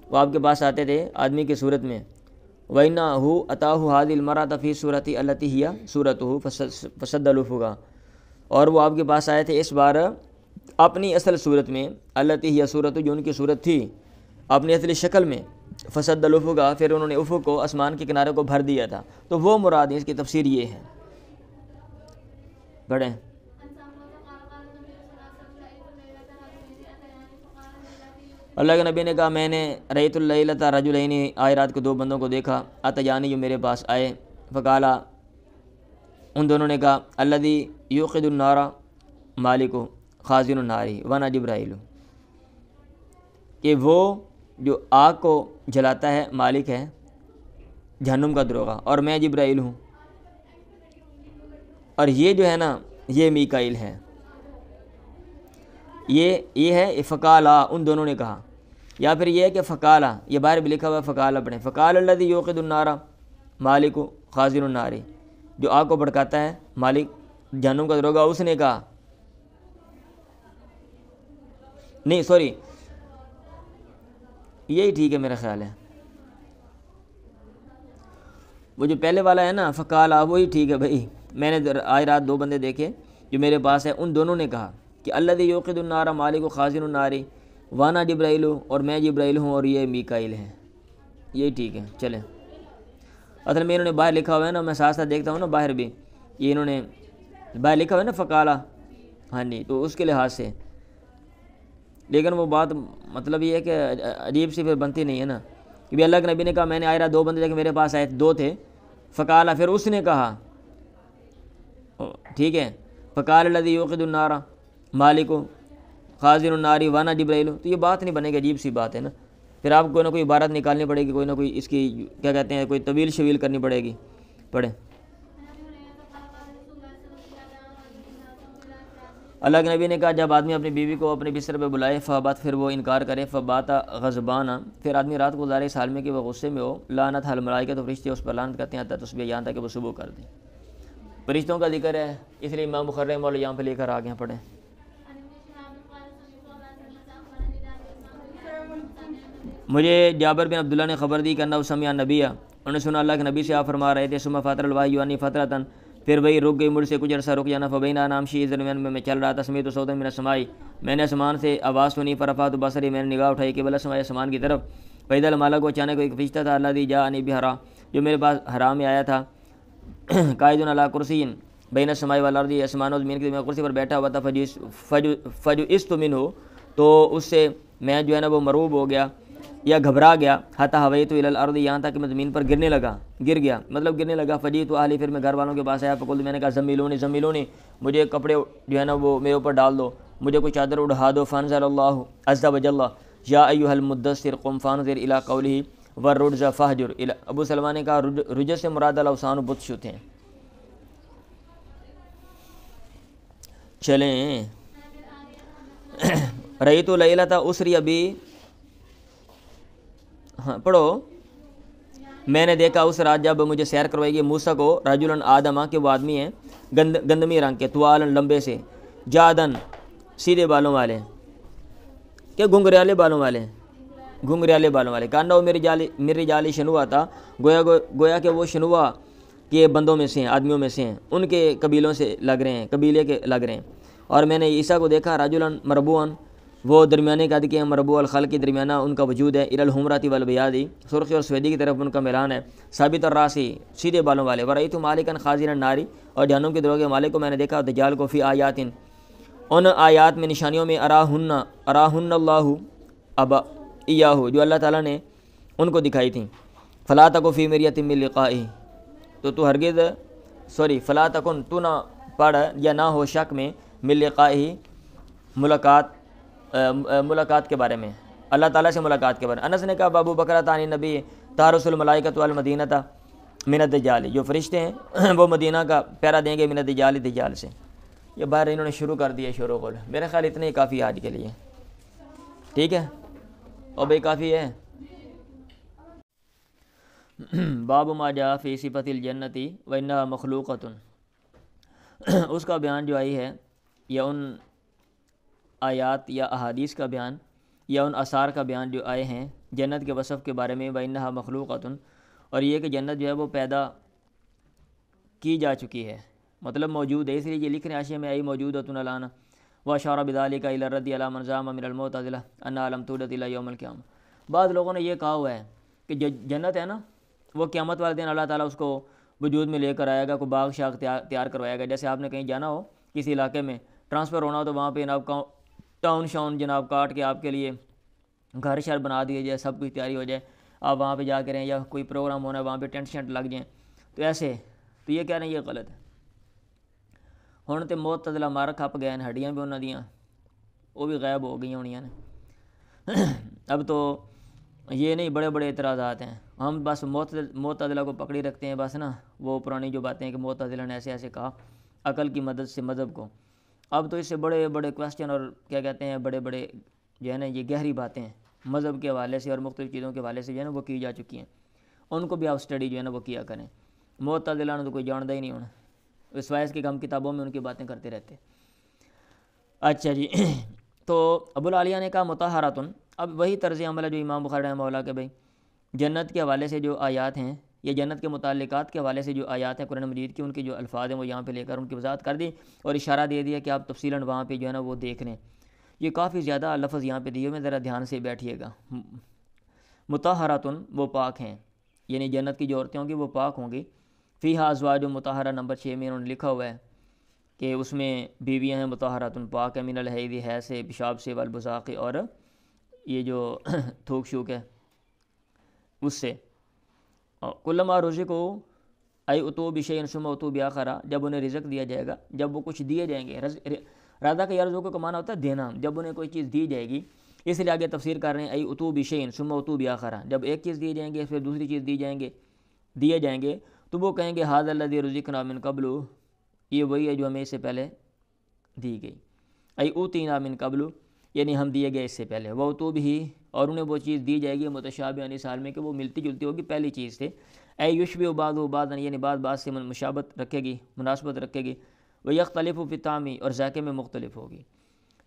وہ آپ کے پاس آتے تھے آدمی کی صورت میں. وَإِنَّهُ أَتَاهُ هَذِهِ الْمَرَأَةَ فِي صُورَةِ الَّتِي هِيَ صُورَتُهُ فَسَدَّ الْأُفُقَ، اور وہ آپ کے پاس آئے تھے اس بار اپنی اصل صورت میں، الَّتِي هِيَ صُورَتُ، جو ان کی صورت تھی اپنی اصلی شکل میں، فَسَدَّ الْأُفُقَ، پھر انہوں نے افق کو، آسمان کے کنارے کو بھر دیا تھا. تو وہ مراد ہے، اس کی تفسیر یہ ہے. پڑھیں اللہ کے نبی نے کہا میں نے رأیت اللیلۃ رجلین، آج رات کو 2 بندوں کو دیکھا، اتیانی جو میرے پاس آئے، فقالا، ان دونوں نے کہا الذی یوقد النار مالک خازن النار وانا جبرائیل، کہ وہ جو آگ کو جلاتا ہے مالک ہے، جہنم کا دروغہ، اور میں جبرائیل ہوں، اور یہ جو ہے نا یہ میکائیل ہے. یہ ہے فقالا، ان دونوں نے کہا، یا پھر یہ ہے کہ فقالا، یہ باہر بھی لکھا ہوا ہے فقالا پڑھیں. فقال الذی یوقد النار مالک خازن النار، جو آگ کو بھڑکاتا ہے مالک جہنم کا دروغہ، اس نے کہا، نہیں سوری یہی ٹھیک ہے میرا خیال ہے، وہ جو پہلے والا ہے نا فقالا وہی ٹھیک ہے بھائی. میں نے آج رات 2 بندے دیکھے جو میرے پاس ہے، ان دونوں نے کہا کہ الذی یوقد النار مالک خازن النار وانا جبرائیل، اور میں جبرائیل ہوں اور یہ میکائیل ہے. یہی ٹھیک ہے. چلیں اصل میں انہوں نے باہر لکھا ہوا ہے نا، میں ساتھ ساتھ دیکھتا ہوں نا باہر بھی، یہ انہوں نے باہر لکھا ہوا ہے نا فقالا، ہاں جی، تو اس کے لحاظ سے. لیکن وہ بات مطلب یہ ہے کہ عجیب سی پھر بنتی نہیں ہے نا، کہ بھی اللہ کے نبی نے کہا میں نے آئے رات 2 بندے دیکھے میرے پاس آئے 2 تھے، فقالا، پھر اس نے کہا، ٹھیک ہے، فقال الذی یوقد النار مالک خازن النار وانا جبرائیل، تو یہ بات نہیں بنے گی، عجیب سی بات ہے نا. پھر آپ کو کوئی نہ کوئی عبارت نکالنی پڑے گی، کوئی نہ کوئی اس کی کیا کہتے ہیں، کوئی طویل شویل کرنی پڑے گی. پڑھیں اللہ کے نبی نے کہا جب آدمی اپنی بیوی کو اپنے بستر پہ بلائے، فبات، پھر وہ انکار کرے، فبات غضبانہ، پھر آدمی رات کو گزارے اس حال میں کہ وہ غصے میں ہو، لعنت الملائکہ، تو فرشتے اس پر لعنت کرتے ہیں حتی تصبح، یہاں تک کہ وہ صبح کر دیں. فرشتوں کا ذکر ہے، اس لیے امام بخاری مولا یہاں پہ لے کر آ گئے. پڑھیں مجھے جابر بن عبداللہ نے خبر دی کہ انہو سمع نبی، انہوں نے سنا اللہ کے نبی سے آپ فرما رہے تھے، ثم فتر الوحی عنی فترۃ، پھر وہی رک گئی مجھ سے کچھ عرصہ رک جانا، فبینا نامشی، اس درمیان میں چل رہا تھا، سمیت صوتا من السماء، میں نے آسمان سے آواز سنی، فرفعت بصری، میں نے نگاہ اٹھائی قبل السماء، آسمان کی طرف، فاذا الملک، اچانک ایک فرشتہ تھا، الذی جاءنی بحرا، جو میرے پاس حرا میں آیا تھا، قائد علی کرسی بین السماء والارض، آسمان و زمین کے درمیان کرسی پر بیٹھا ہوا تھا، فجئست منہ، تو اس سے میں جو ہے نا وہ مرعوب ہو گیا یا گھبرا گیا، حتی ہویت الی الارض، یہاں تک کہ میں زمین پر گر گیا، مطلب گرنے لگا. فجئت اہلی، پھر میں گھر والوں کے پاس آیا، فقلت، میں نے کہا زمیلونی، مجھے کپڑے جو ہے نا وہ میرے اوپر ڈال دو، مجھے کوئی چادر اڑا دو. فانزل اللہ عز وجل یا ایھا المدثر قم فانذر الی قولہ والرجز فاہجر. ابو سلمہ نے کہا رجز سے مراد الاوثان و بت شت ہیں. چلیں رأیت لیلۃ اسری بی، ہاں پڑھو، میں نے دیکھا اس رات جب مجھے سیر کروائی گئی موسیٰ کو، رجلا آدما، کہ وہ آدمی ہیں گندمی رنگ کے، طوال، لمبے سے، جادن سیدھے بالوں والے کہ گھنگریالے بالوں والے، گھنگریالے بالوں والے، کاننا وہ میری جالی شنوا تھا، گویا کہ وہ شنوا کے بندوں میں سے ہیں، آدمیوں میں سے ہیں، ان کے قبیلوں سے لگ رہے ہیں، قبیلے کے لگ رہے ہیں۔ اور میں نے عیسیٰ کو دیکھا رجلاً مربوعاً، وہ درمیانے قد کے ہیں، مربوع الخلق کی درمیانہ ان کا وجود ہے، الی الحمرۃ والبیاض، سرخی اور سفیدی کی طرف ان کا میلان ہے، ثابت الراسی سیدھے بالوں والے، ورأیت مالکا خازنا النار، اور جہنم کے دروں کے مالک کو میں نے دیکھا، دجال کو، فی آیات، ان آیات میں نشانیوں میں، اراہن اللہ ابا ایاہو، جو اللہ تعالیٰ نے ان کو دکھائی تھیں، فلا تک فی مریۃ من لقائہ، تو ہرگز فلا تکن، تو نہ پڑھ یا نہ ہو شک میں، من لقائہ، ملاقات کے بارے میں، اللہ تعالیٰ سے ملاقات کے بارے میں۔ انس نے کہا ابو بکر تانی نبی تحرس الملائکۃ والمدینہ من الدجال، جو فرشتے ہیں وہ مدینہ کا پہرا دیں گے من الدجال، دجال سے۔ یہ باہر انہوں نے شروع کر دیا شور و غل، میرے خیال اتنے ہی کافی آج کے لیے، ٹھیک ہے، اور بھائی کافی ہے۔ باب ما جاء فی صفۃ الجنۃ وانھا مخلوقۃ، اس کا بیان جو آئی ہے، یا ان آیات یا احادیث کا بیان یا ان آثار کا بیان جو آئے ہیں جنت کے وصف کے بارے میں، وانھا مخلوقۃ، اور یہ کہ جنت جو ہے وہ پیدا کی جا چکی ہے، مطلب موجود ہے، اس لیے یہ لکھ رہے ہیں حاشیے میں، ای موجودۃ الان، واشار بذلک الی الرد علی من زعم من المعتزلہ انھا لم تولد الی یوم القیامہ۔ بعض لوگوں نے یہ کہا ہوا ہے کہ جو جنت ہے نا، وہ قیامت والے دن اللہ تعالیٰ اس کو وجود میں لے کر آئے گا، کوئی باغ شاغ تیار کروائے گا، جیسے آپ نے کہیں جانا ہو کسی علاقے میں ٹرانسفر ہونا ہو، تو وہاں پہ جناب ٹاؤن شاؤن جناب کاٹ کے آپ کے لیے گھر شہر بنا دیے جائے، سب کچھ تیاری ہو جائے، آپ وہاں پہ جا کے رہیں، یا کوئی پروگرام ہونا ہے وہاں پہ ٹینٹ شینٹ لگ جائیں، تو ایسے، تو یہ کہہ رہے ہیں یہ غلط ہے۔ ہن تے معتزلہ مار کھپ گئے ہیں، ہڈیاں بھی انہاں دیاں وہ بھی غائب ہو گئی ہونیاں نے۔ اب تو یہ نہیں، بڑے بڑے اعتراضات ہیں، ہم بس معتزلہ کو پکڑی رکھتے ہیں بس نا، وہ پرانی جو باتیں ہیں کہ معتزلہ نے ایسے ایسے کہا عقل کی مدد سے مذہب کو۔ اب تو اس سے بڑے بڑے کویسچن اور کیا کہتے ہیں بڑے بڑے جو ہے نا یہ گہری باتیں ہیں مذہب کے حوالے سے اور مختلف چیزوں کے حوالے سے جو ہے نا وہ کی جا چکی ہیں، ان کو بھی آپ اسٹڈی جو ہے نا وہ کیا کریں۔ معتزلہ نے تو کوئی جانتا ہی نہیں ہونا، وسوائس کی ہم کتابوں میں ان کی باتیں کرتے رہتے۔ اچھا جی، تو ابو العالیہ نے کہا مطہراتن، اب وہی طرز عمل ہے جو امام بخاری رحمہ اللہ کے بھائی جنت کے حوالے سے جو آیات ہیں یا جنت کے متعلقات کے حوالے سے جو آیات ہیں قرآن مجید کی، ان کے جو الفاظ ہیں وہ یہاں پہ لے کر ان کی وضاحت کر دی اور اشارہ دے دیا کہ آپ تفصیلاً وہاں پہ جو ہے نا وہ دیکھ لیں۔ یہ کافی زیادہ لفظ یہاں پہ دیے ہوئے، ذرا دھیان سے بیٹھیے گا۔ مطہراتن، وہ پاک ہیں، یعنی جنت کی جو عورتیں ہوں گی وہ پاک ہوں گی۔ فیہا ازواج مطہرہ، نمبر 6 میں انہوں نے لکھا ہوا ہے کہ اس میں بیویاں ہیں مطہراتن، پاک ہے، من الحیض، حیض سے، پیشاب سے، والبزاق، اور یہ جو تھوک شوک ہے اس سے۔ کلما رزقوا ای اتوا بشیء ثم اتوا بآخر، جب انہیں رزق دیا جائے گا، جب وہ کچھ دیے جائیں گے، رزق کا رزق کا معنی ہوتا ہے دینا، جب انہیں کوئی چیز دی جائے گی، اس لیے آگے تفسیر کر رہے ہیں ای اتوا بشیء ثم اتوا بآخر، جب ایک چیز دی جائیں گے پھر دوسری چیز دیے جائیں گے تو وہ کہیں گے ھذا الذی رزقنا من قبل، یہ وہی ہے جو ہمیں اس سے پہلے دی گئی، ای اوتینا من قبل، یعنی ہم دیے گئے اس سے پہلے، وہ تو بھی، اور انہیں وہ چیز دی جائے گی متشابہ مثال میں کہ وہ ملتی جلتی ہوگی پہلی چیز سے، اے یشبہ بعضہ بعضا، یعنی بعض سے مشابت رکھے گی، مناسبت رکھے گی، وہ یختلف فی الطعم، اور ذائقے میں مختلف ہوگی۔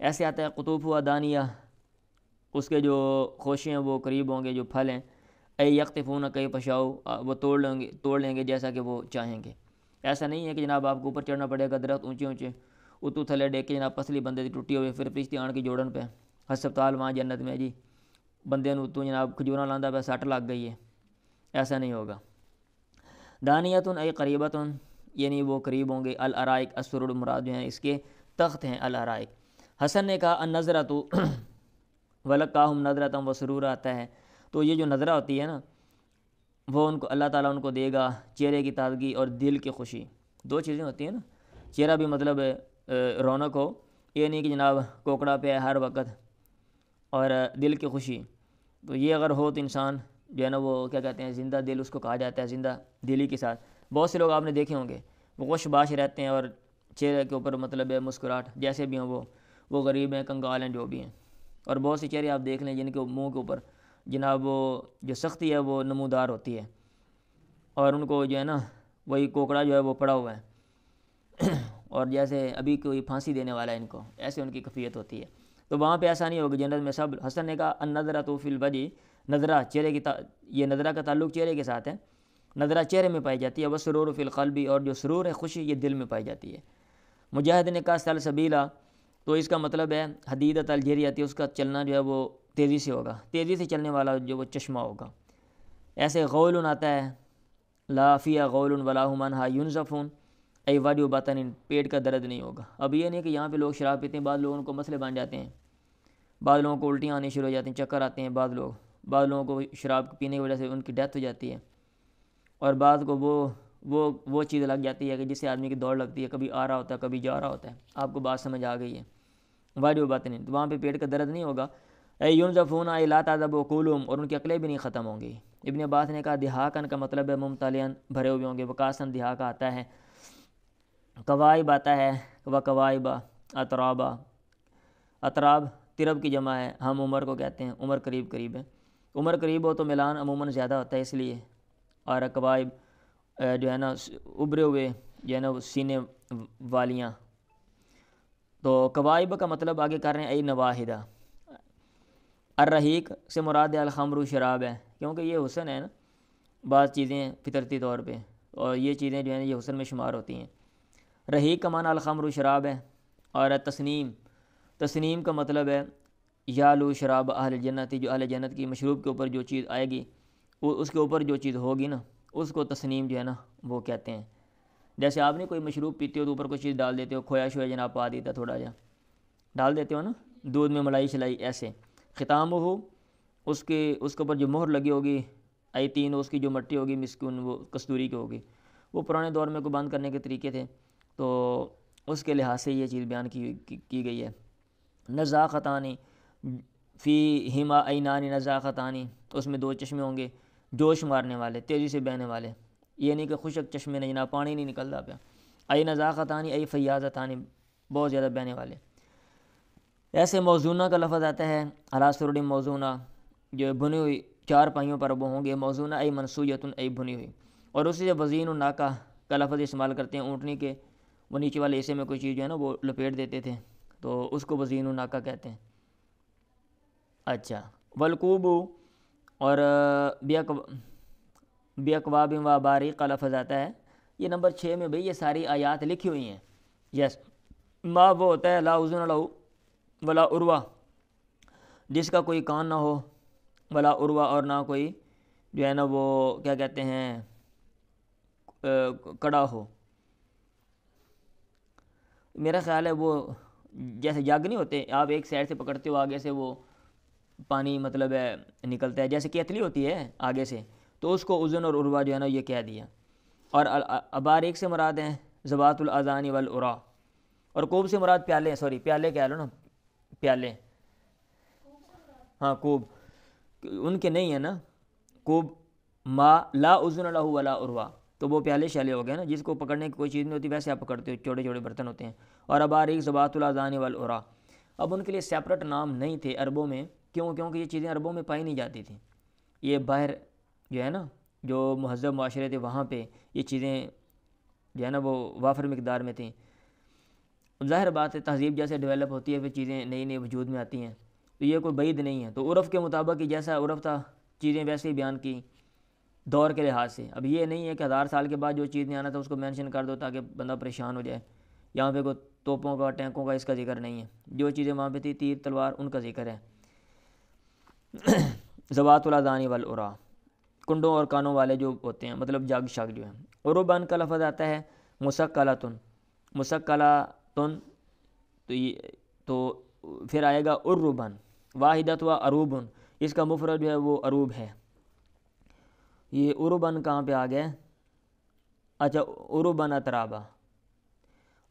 ایسے آتا ہے قطوفها دانیہ، اس کے جو خوشے ہیں وہ قریب ہوں گے، جو پھل ہیں، اے یقطفون کیف یشاء، وہ توڑ لیں گے جیسا کہ وہ چاہیں گے۔ ایسا نہیں ہے کہ جناب آپ کو اوپر چڑھنا پڑے گا درخت اونچے اونچے، اتو تھلے ڈیک کے جناب پسلی بندے دی ٹوٹی ہوئے، پھر فرشتے آن کی جوڑن پہ ہسپتال وہاں جنت میں جی بندے نو تو جناب کھجوراں لاندا پہ سٹ لگ گئی ہے، ایسا نہیں ہوگا۔ دانیتن ای قریبتن، یعنی وہ قریب ہوں گے، الارائک، السرر مراد جو ہیں اس کے تخت ہیں الارائک۔ حسن نے کہا النظرۃ ولقاہم نظرۃ وسرور، آتا ہے تو یہ جو نظرہ ہوتی ہے نا وہ ان کو اللہ تعالیٰ ان کو دے گا چہرے کی تازگی اور دل کی خوشی، دو چیزیں ہوتی ہیں نا، چہرہ بھی مطلب رونق ہو، یہ نہیں کہ جناب کوکڑا پہ ہے ہر وقت، اور دل کی خوشی، تو یہ اگر ہو تو انسان جو ہے نا وہ کیا کہتے ہیں زندہ دل اس کو کہا جاتا ہے، زندہ دلی کے ساتھ۔ بہت سے لوگ آپ نے دیکھے ہوں گے وہ خوش باش رہتے ہیں اور چہرے کے اوپر مطلب ہے مسکراہٹ، جیسے بھی ہوں وہ غریب ہیں، کنگال ہیں، جو بھی ہیں، اور بہت سے چہرے آپ دیکھ لیں جن کے منہ کے اوپر جناب وہ جو سختی ہے وہ نمودار ہوتی ہے، اور ان کو جو ہے نا وہی کوکڑا جو ہے وہ پڑا ہوا ہے، اور جیسے ابھی کوئی پھانسی دینے والا ہے ان کو، ایسے ان کی کیفیت ہوتی ہے۔ تو وہاں پہ ایسا نہیں ہوگا جنت میں سب۔ حسن نے کہا النظرۃ فی الوجہ، نظرہ چہرے کی یہ نظرہ کا تعلق چہرے کے ساتھ ہے، نظرہ چہرے میں پائی جاتی ہے، والسرور فی القلب، اور جو سرور ہے خوشی یہ دل میں پائی جاتی ہے۔ مجاہد نے کہا سلسبیلا، تو اس کا مطلب ہے حدیدۃ الجریۃ، اس کا چلنا جو ہے وہ تیزی سے ہوگا، تیزی سے چلنے والا جو وہ چشمہ ہوگا۔ ایسے غول آتا ہے لا فیہ غول ولا هم عنہا ینزفون، ای وجع بطن، پیٹ کا درد نہیں ہوگا۔ اب یہ نہیں کہ یہاں پہ لوگ شراب پیتے ہیں، بعض لوگوں کو مسئلے بن جاتے ہیں، بعض لوگوں کو الٹیاں آنی شروع ہو جاتی ہیں، چکر آتے ہیں، بعض لوگوں کو شراب پینے کی وجہ سے ان کی ڈیتھ ہو جاتی ہے، اور بعض کو وہ چیز لگ جاتی ہے کہ جس سے آدمی کی دوڑ لگتی ہے، کبھی آ رہا ہوتا ہے کبھی جا رہا ہوتا ہے۔ آپ کو بات سمجھ آ گئی ہے؟ وجع بطن، تو وہاں پہ پیٹ کا درد نہیں ہوگا۔ اے ینزفون ای لا تعذب عقولہم، اور ان کی عقلیں بھی نہیں ختم ہوں گی۔ ابن عباس نے کہا دہاکن کا مطلب ہے ممتلئن، بھرے ہوئے ہوں گے۔ وکاسن دہاکا آتا ہے، قوائب آتا ہے، وقوائبہ اطرابہ، اطراب ترب کی جمع ہے، ہم عمر کو کہتے ہیں، عمر قریب قریب ہے، عمر قریب ہو تو ملان عموماً زیادہ ہوتا ہے اس لیے، اور قوائب جو ہے نا ابھرے ہوئے جو ہے نا سینے والیاں۔ تو قوائب کا مطلب آگے کر رہے ہیں ای نواحدہ۔ الرحیق سے مراد الخمر شراب ہے، کیونکہ یہ حسن ہے نا، بعض چیزیں فطرتی طور پہ، اور یہ چیزیں جو ہیں یہ حسن میں شمار ہوتی ہیں۔ رحیق کا معنی الخمر شراب ہے، اور تسنیم کا مطلب ہے یالو شراب اہل جنتی، جو اہل جنت کی مشروب کے اوپر جو چیز آئے گی، اس کے اوپر جو چیز ہوگی نا اس کو تسنیم جو ہے نا وہ کہتے ہیں۔ جیسے آپ نے کوئی مشروب پیتے ہو تو اوپر کوئی چیز ڈال دیتے ہو، کھویا شویا جناب پا دیتا تھوڑا جا ڈال دیتے ہو نا، دودھ میں ملائی شلائی ایسے۔ ختام ہو اس کے اوپر جو مہر لگی ہوگی، ای تین اس کی جو مٹی ہوگی مسکن، وہ کستوری کی ہوگی، وہ پرانے دور میں کو بند کرنے کے طریقے تھے، تو اس کے لحاظ سے یہ چیز بیان کی گئی ہے۔ نزاختانی فی ہما عینان نزاختانی، اس میں دو چشمے ہوں گے، جوش مارنے والے، تیزی سے بہنے والے، یہ نہیں کہ خشک چشمے نہیں، جناب پانی نہیں نکلتا پیا۔ ای نزاختانی ای فیاضتانی، بہت زیادہ بہنے والے۔ ایسے موزونہ کا لفظ آتا ہے علی سرر موزونہ، جو بنی ہوئی چار پائیوں پر وہ ہوں گے، موزونہ ای منصویۃ ای بنی ہوئی۔ اور اسی سے وزین الناقہ کا لفظ استعمال کرتے ہیں اونٹنی کے، وہ نیچے والے حصے میں کوئی چیز جو ہے نا وہ لپیٹ دیتے تھے، تو اس کو وزین الناقہ کہتے ہیں۔ اچھا، والکوب اور بیاقواب و باریق کا لفظ آتا ہے، یہ نمبر 6 میں بھئی یہ ساری آیات لکھی ہوئی ہیں۔ یس، ما وہ ہوتا ہے لا اذن لہ ولا عروہ، جس کا کوئی کان نہ ہو، ولا عروہ، اور نہ کوئی جو ہے نا وہ کیا کہتے ہیں کڑا ہو۔ میرا خیال ہے وہ جیسے جگ نہیں ہوتے، آپ ایک سائڈ سے پکڑتے ہو آگے سے وہ پانی مطلب ہے نکلتا ہے، جیسے کیتلی ہوتی ہے آگے سے، تو اس کو اذن اور عروہ جو ہے نا یہ کہہ دیا۔ اور اباریک سے مراد ہیں ذوات الاذان والعراء، اور کوب سے مراد پیالے، پیالے کہہ لو نا، پیالے، ہاں کوب ان کے نہیں ہے نا، کوب ما لا اذن لہ ولا عروہ، تو وہ پیالے شیالے ہو گئے نا، جس کو پکڑنے کی کوئی چیز نہیں ہوتی، ویسے آپ پکڑتے ہو، چھوٹے چھوٹے برتن ہوتے ہیں۔ اور اباریک ذوات الاذان والعراء، اب ان کے لیے سیپریٹ نام نہیں تھے عربوں میں، کیونکہ یہ چیزیں عربوں میں پائی نہیں جاتی تھیں، یہ باہر جو ہے نا جو مہذب معاشرے تھے وہاں پہ یہ چیزیں جو ہے نا وہ وافر مقدار میں تھیں۔ ظاہر بات ہے تہذیب جیسے ڈیولپ ہوتی ہے پھر چیزیں نئی نئی وجود میں آتی ہیں، تو یہ کوئی بعید نہیں ہے۔ تو عرف کے مطابق ہی جیسا عرف تھا چیزیں ویسے ہی بیان کی دور کے لحاظ سے۔ اب یہ نہیں ہے کہ 1000 سال کے بعد جو چیز نہیں آنا تھا اس کو مینشن کر دو تاکہ بندہ پریشان ہو جائے۔ یہاں پہ کوئی توپوں کا ٹینکوں کا اس کا ذکر نہیں ہے، جو چیزیں وہاں پہ تھی تیر تلوار ان کا ذکر ہے۔ ذوات الاذان والعراء، کنڈوں اور کانوں والے جو ہوتے ہیں، مطلب جگ شگ جو ہے۔ عربن کا لفظ آتا ہے مسقلۃن، مسقلۃن، تو پھر آئے گا عربن، واحدت و عروبن، اس کا مفرد جو ہے وہ عروب ہے۔ یہ عربن کہاں پہ آ گئے؟ اچھا، عربن اترابا،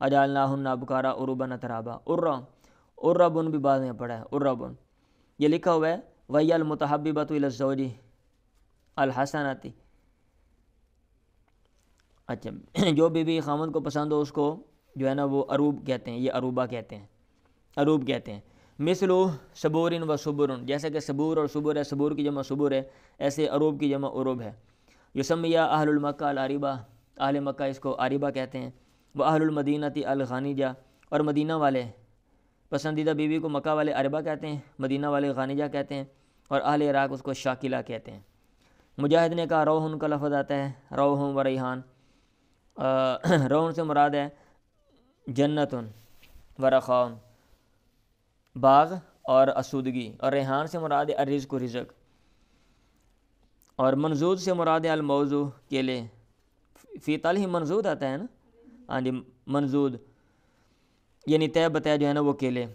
اجعلناہن ابکارا عربن اترابا، عربن بھی بعض میں پڑھا ہے، عربن یہ لکھا ہوا ہے وَهِيَ الْمُتَحَبِّبَةُ إِلَى الزَّوْجِ الْحَسَنَةِ، اچھا جو بھی خامند کو پسند ہو اس کو جو ہے نا وہ عروب کہتے ہیں، یہ عروبہ کہتے ہیں، عروب کہتے ہیں۔ مثلو صبورن و صبرن، جیسا کہ صبور اور صبر ہے، صبور کی جمع صبر ہے، ایسے عروب کی جمع عروب ہے۔ یسمیہ اہل المکہ العریبہ، اہل مکہ اس کو عریبہ کہتے ہیں۔ وہ اہل المدینتی الغانیجہ، اور مدینہ والے پسندیدہ بیوی کو مکہ والے عربہ کہتے ہیں، مدینہ والے غانیجہ کہتے ہیں، اور اہل عراق اس کو شاکلہ کہتے ہیں۔ مجاہد نے کہا روحن کا لفظ آتا ہے، روحن و ریحان، روحن سے مراد ہے جنتن و رخاؤن، باغ اور اسودگی، اور ریحان سے مراد ہے الرزق و رزق، اور منزود سے مراد ہے الموضوع، کیلے، فی تل ہی منزود آتا ہے نا، ہاں جی منزود یعنی طے بطے جو ہے نا وہ کیلے،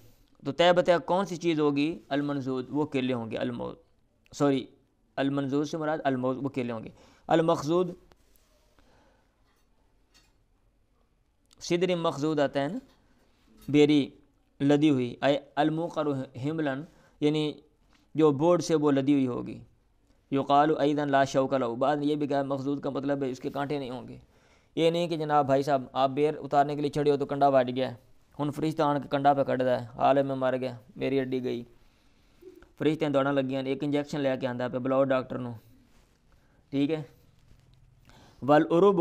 تو طے بطے کون سی چیز ہوگی؟ المنزود، وہ کیلے ہوں گے، المنزود سے مراد الموز، وہ کیلے ہوں گے۔ المخزود صدر مخزود آتا ہے نا، بیری لدی ہوئی، الموقر حملن یعنی جو بورڈ سے وہ لدی ہوئی ہوگی۔ یقال ایضا لا شوک لہ، بعد یہ بھی کہا مخزود کا مطلب ہے اس کے کانٹے نہیں ہوں گے۔ یہ نہیں کہ جناب بھائی صاحب آپ بیر اتارنے کے لیے چھڑے ہو تو کنڈا بٹ گیا، ہن فرشتہ آن کے کنڈا پہ کٹ دا ہے، حال میں مر گیا، میری ہڈی گئی، فرشتے دوڑاں لگیاں، ایک انجیکشن لے کے آندا پہ، بلاؤ ڈاکٹر نو، ٹھیک ہے۔ والعرب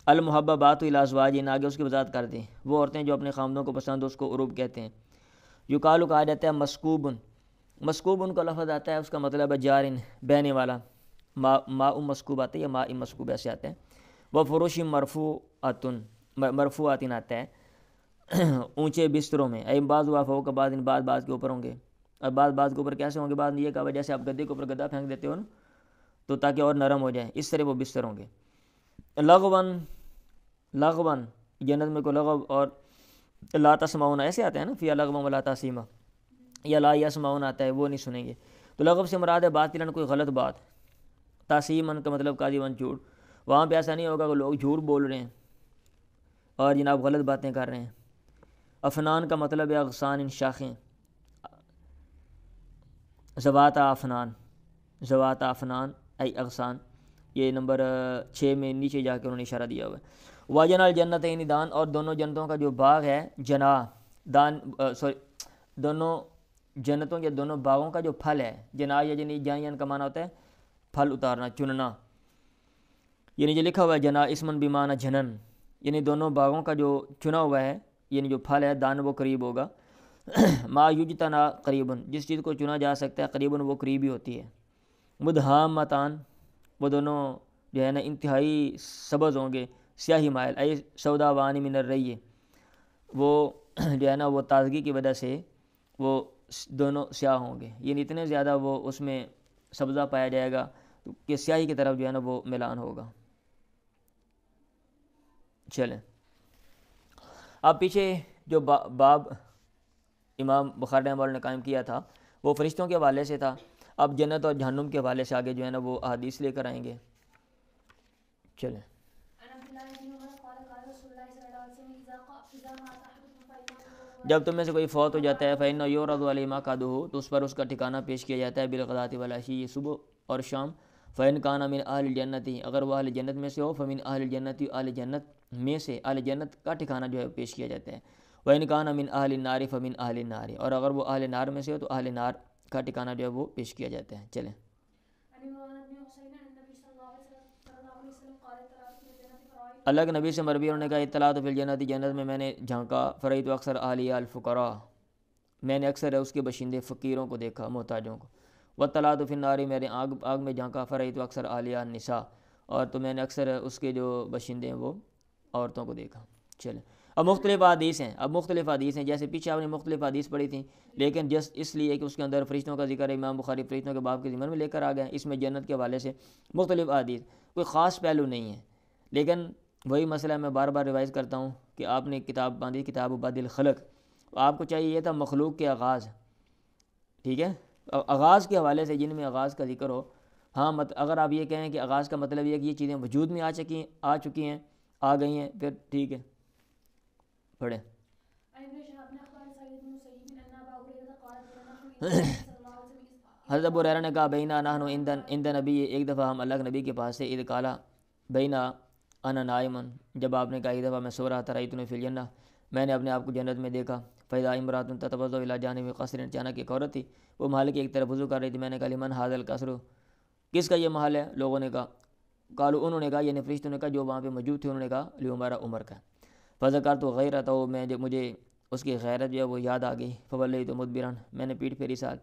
المحببات الی ازواجہن، آگے اس کی وضاحت کر دیں، وہ عورتیں جو اپنے خامدوں کو پسند ہو اس کو عرب کہتے ہیں۔ یقال کہا جاتا ہے مسکوبن، مسکوبن کا لفظ آتا ہے، اس کا مطلب ہے جارن، بہنے والا، ماء مسکوب آتا ہے یا ماء مسکوب ایسے آتے ہیں۔ وہ فروش مرفوعاتن، مرفوعاتن آتا ہے اونچے بستروں میں، اے بعض وافو کا بعض، بعض بعض کے اوپر ہوں گے، اور بعض کے اوپر کیسے ہوں گے؟ بعض یہ کہا جیسے آپ گدے کے اوپر گدا پھینک دیتے ہو نا تو تاکہ اور نرم ہو جائے، اس طرح وہ بستر ہوں گے۔ لغون، لغون جنت میں کو لغو اور لا تسمعون ایسے آتے ہیں نا، فی لغو ولا تاثیما، یا لا یسمعون آتا ہے، وہ نہیں سنیں گے۔ تو لغو سے مراد ہے باطلاً کوئی غلط بات، تاثیمن کا مطلب کاذباً جھوٹ، وہاں پہ ایسا نہیں ہوگا کہ لوگ جھوٹ بول رہے ہیں اور جناب غلط باتیں کر رہے ہیں۔ افنان کا مطلب ہے اغصان، شاخیں، ذوات افنان، ذوات افنان ای اغصان، یہ نمبر 6 میں نیچے جا کے انہوں نے اشارہ دیا ہوا ہے۔ واجن الجنتین دان، اور دونوں جنتوں کا جو باغ ہے جنا دان، دونوں جنتوں کے دونوں باغوں کا جو پھل ہے، جنا یا جنی جائین کا معنی ہوتا ہے پھل اتارنا، چننا، یعنی جو لکھا ہوا ہے جنا اسمن بمعنی جنن، یعنی دونوں باغوں کا جو چنا ہوا ہے یعنی جو پھل ہے دان وہ قریب ہوگا۔ ما یجتنا قریباً، جس چیز کو چنا جا سکتا ہے قریباً وہ قریب ہی ہوتی ہے۔ مدہامتان، وہ دونوں جو ہے نا انتہائی سبز ہوں گے، سیاہی مائل، اے سوداوانی من الری، وہ جو ہے نا وہ تازگی کی وجہ سے وہ دونوں سیاہ ہوں گے، یعنی اتنے زیادہ وہ اس میں سبزہ پایا جائے گا کہ سیاہی کی طرف جو ہے نا وہ میلان ہوگا۔ چلیں اب پیچھے جو باب امام بخاری رحمہ اللہ نے قائم کیا تھا وہ فرشتوں کے حوالے سے تھا، اب جنت اور جہنم کے حوالے سے آگے جو ہے نا وہ احادیث لے کر آئیں گے۔ چلیں جب تم میں سے کوئی فوت ہو جاتا ہے فَإِنَّهُ يُعْرَضُ عَلَيْهِ مَا قَعَدُهُ، تو اس پر اس کا ٹھکانہ پیش کیا جاتا ہے بالغداۃ والعشی، صبح اور شام۔ فَإِنْ كَانَ مِنْ أَهْلِ الْجَنَّةِ، اگر وہ اہل جنت میں سے ہو، فَمِنْ أَهْلِ الْجَنَّةِ، اہل جنت میں سے، اہل جنت کا ٹھکانہ جو ہے پیش کیا جاتا ہے۔ وَإِنْ كَانَ مِنْ أَهْلِ النَّارِ فَمِنْ أَهْلِ النَّارِ، اور اگر وہ اہل نار میں سے ہو تو اہل نار کا ٹھکانہ جو ہے وہ پیش کیا جاتا ہے۔ چلیں الگ نبی سے مروی انہوں نے کہا اطلاعات فی الجنت، جنت میں میں نے جھانکا، فرائیت اکثر اہلیہ الفقراء، میں نے اکثر اس کے باشندے فقیروں کو دیکھا، محتاجوں کو۔ واطلاعات فی النار، میں نے آگ میں جھانکا، فرائیت اکثر اہلیہ النساء، اور تو میں نے اکثر اس کے جو باشندے ہیں وہ عورتوں کو دیکھا۔ چلیں اب مختلف حدیث ہیں، جیسے پیچھے آپ نے مختلف حدیث پڑھی تھیں، لیکن جس اس لیے کہ اس کے اندر فرشتوں کا ذکر ہے، امام بخاری فرشتوں کے باب کے ضمن میں لے کر آ گئے، اس میں جنت کے حوالے سے مختلف حدیث، کوئی خاص پہلو نہیں ہے، لیکن وہی مسئلہ میں بار بار ریوائز کرتا ہوں کہ آپ نے کتاب باندھی، کتاب بدء الخلق، آپ کو چاہیے یہ تھا مخلوق کے آغاز، ٹھیک ہے، آغاز کے حوالے سے جن میں آغاز کا ذکر ہو، ہاں اگر آپ یہ کہیں کہ آغاز کا مطلب یہ ہے کہ یہ چیزیں وجود میں آ چکی ہیں، آ گئی ہیں، پھر ٹھیک ہے پڑھیں۔ حضرت ابو ہریرہ نے کہا بینا نحن عند نبی، ایک دفعہ ہم اللہ کے نبی کے پاس سے، اذ قال بینا انا نائمن، جب آپ نے کہا ایک دفعہ میں سو رہا تھا، رأیت فی الجنہ، میں نے اپنے آپ کو جنت میں دیکھا، فاذا امرأۃ تتوضأ الی جانب قصر، اچانک ایک عورت تھی وہ محل کے ایک طرف وضو کر رہی تھی، میں نے کہا لمن ھذا القصر، کس کا یہ محل ہے؟ لوگوں نے کہا، قالوا، انہوں نے کہا یعنی فرشتوں نے کہا جو وہاں پہ موجود تھے، انہوں نے کہا لعمر، عمر کا۔ فذکرت غیرتہ، میں جب مجھے اس کی غیرت جو ہے وہ یاد آ گئی، فولیت مدبرن، میں نے پیٹ پھیری سال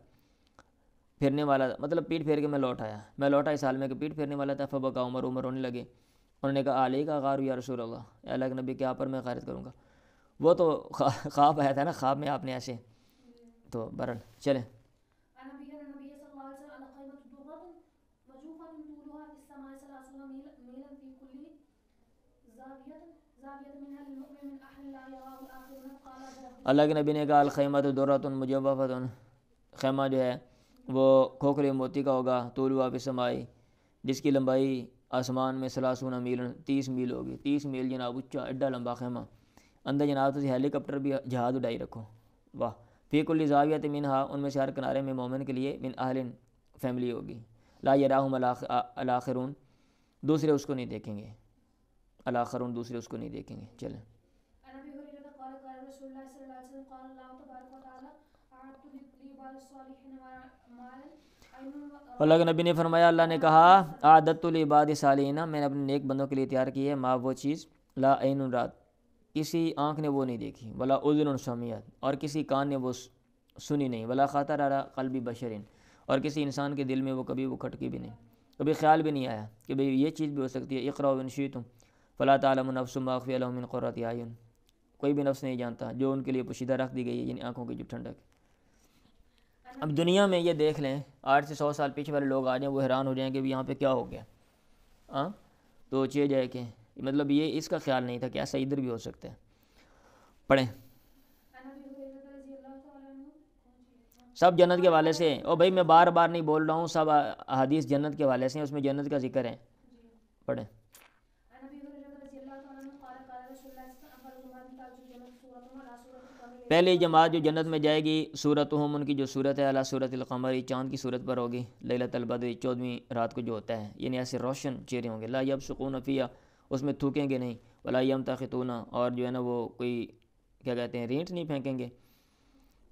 پھرنے والا، مطلب پیٹ پھیر کے میں لوٹ آیا، میں لوٹا اس حال میں کہ پیٹ پھیرنے والا تھا، فبکا عمر، عمر رونے لگے، انہوں نے کہا علی کا غار یا رسول اللہ، اے اللہ کے نبی کیا پر میں غارت کروں گا؟ وہ تو خواب آیا تھا نا، خواب میں آپ نے ایسے تو برن چلیں. اللہ کے نبی نے کہا الخیمۃ درۃ مجوفۃ، خیمہ جو ہے وہ کھوکھرے موتی کا ہوگا، طولها فی السماء، جس کی لمبائی آسمان میں 30 میل 30 میل ہوگی، 30 میل جناب اونچا ایڈا لمبا خیمہ، اندر جناب تسی ہیلی کاپٹر بھی جہاز اڑائی رکھو، واہ. فی کل زاویۃ منہا، ان میں سے ہر کنارے میں مومن کے لیے من اہل فیملی ہوگی، لا یراہم الاخرون، دوسرے اس کو نہیں دیکھیں گے، الاخرون دوسرے اس کو نہیں دیکھیں گے. چلیں. اللہ کے نبی نے فرمایا، اللہ نے کہا اعددت لعباد صالحین، میں نے اپنے نیک بندوں کے لیے تیار کی ہے، ما وہ چیز لا عین رات، کسی آنکھ نے وہ نہیں دیکھی، ولا اذن سمعت، اور کسی کان نے وہ سنی نہیں، ولا خاطر علی قلب بشر، اور کسی انسان کے دل میں وہ کبھی وہ کھٹکی بھی نہیں، کبھی خیال بھی نہیں آیا کہ بھئی یہ چیز بھی ہو سکتی ہے. اقرأوا ان شئتم فلا تعلم نفس ما اخفی لهم من قرۃ اعین، کوئی بھی نفس نہیں جانتا جو ان کے لیے پوشیدہ رکھ دی گئی ہے، یعنی آنکھوں کی جو ٹھنڈک. اب دنیا میں یہ دیکھ لیں 8 سے 100 سال پیچھے والے لوگ آ جائیں، وہ حیران ہو جائیں کہ یہاں پہ کیا ہو گیا، تو چیز جائے کہ مطلب یہ اس کا خیال نہیں تھا کہ ایسا ادھر بھی ہو سکتا ہے. پڑھیں. سب جنت کے حوالے سے، او بھائی میں بار بار نہیں بول رہا ہوں، سب احادیث جنت کے حوالے سے ہیں، اس میں جنت کا ذکر ہے. پڑھیں. پہلی جماعت جو جنت میں جائے گی صورتہم، ان کی جو صورت ہے علی صورت القمر، چاند کی صورت پر ہوگی، لیلۃ البدر 14ویں رات کو جو ہوتا ہے، یعنی ایسے روشن چہرے ہوں گے، لا یبصقون فیہا، اس میں تھوکیں گے نہیں، ولا یمتخطون، اور جو ہے نا وہ کوئی کیا کہتے ہیں رینٹ نہیں پھینکیں گے،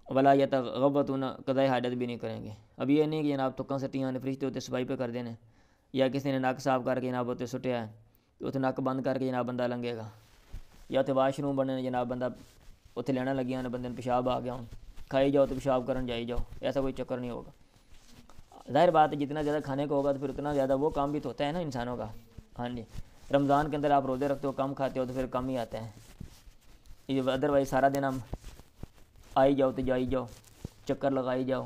ولا یتغوطون، قضاء حاجت بھی نہیں کریں گے. اب یہ نہیں کہ جناب تکاں سٹیاں نے فرشتے ہوتے صفائی پہ کر دینے، یا کسی نے نک صاف کر کے جناب ہوتے سٹیا ہے تو اتنے نک بند کر کے جناب بندہ لنگے گا، یا تو واش روم بنے جناب بندہ اتنے لینا لگیا بندے نے پیشاب آ گیا ہوں، کھائی جاؤ تو پیشاب کرن جائی جاؤ، ایسا کوئی چکر نہیں ہوگا. ظاہر بات ہے جتنا زیادہ کھانے کو ہوگا تو پھر اتنا زیادہ وہ کام بھی تو ہوتا ہے نا انسانوں کا. ہاں جی، رمضان کے اندر آپ روزے رکھتے ہو، کم کھاتے ہو تو پھر کم ہی آتے ہیں، ادروائز سارا دن ہم آئی جاؤ تو جائی جاؤ، چکر لگائی جاؤ.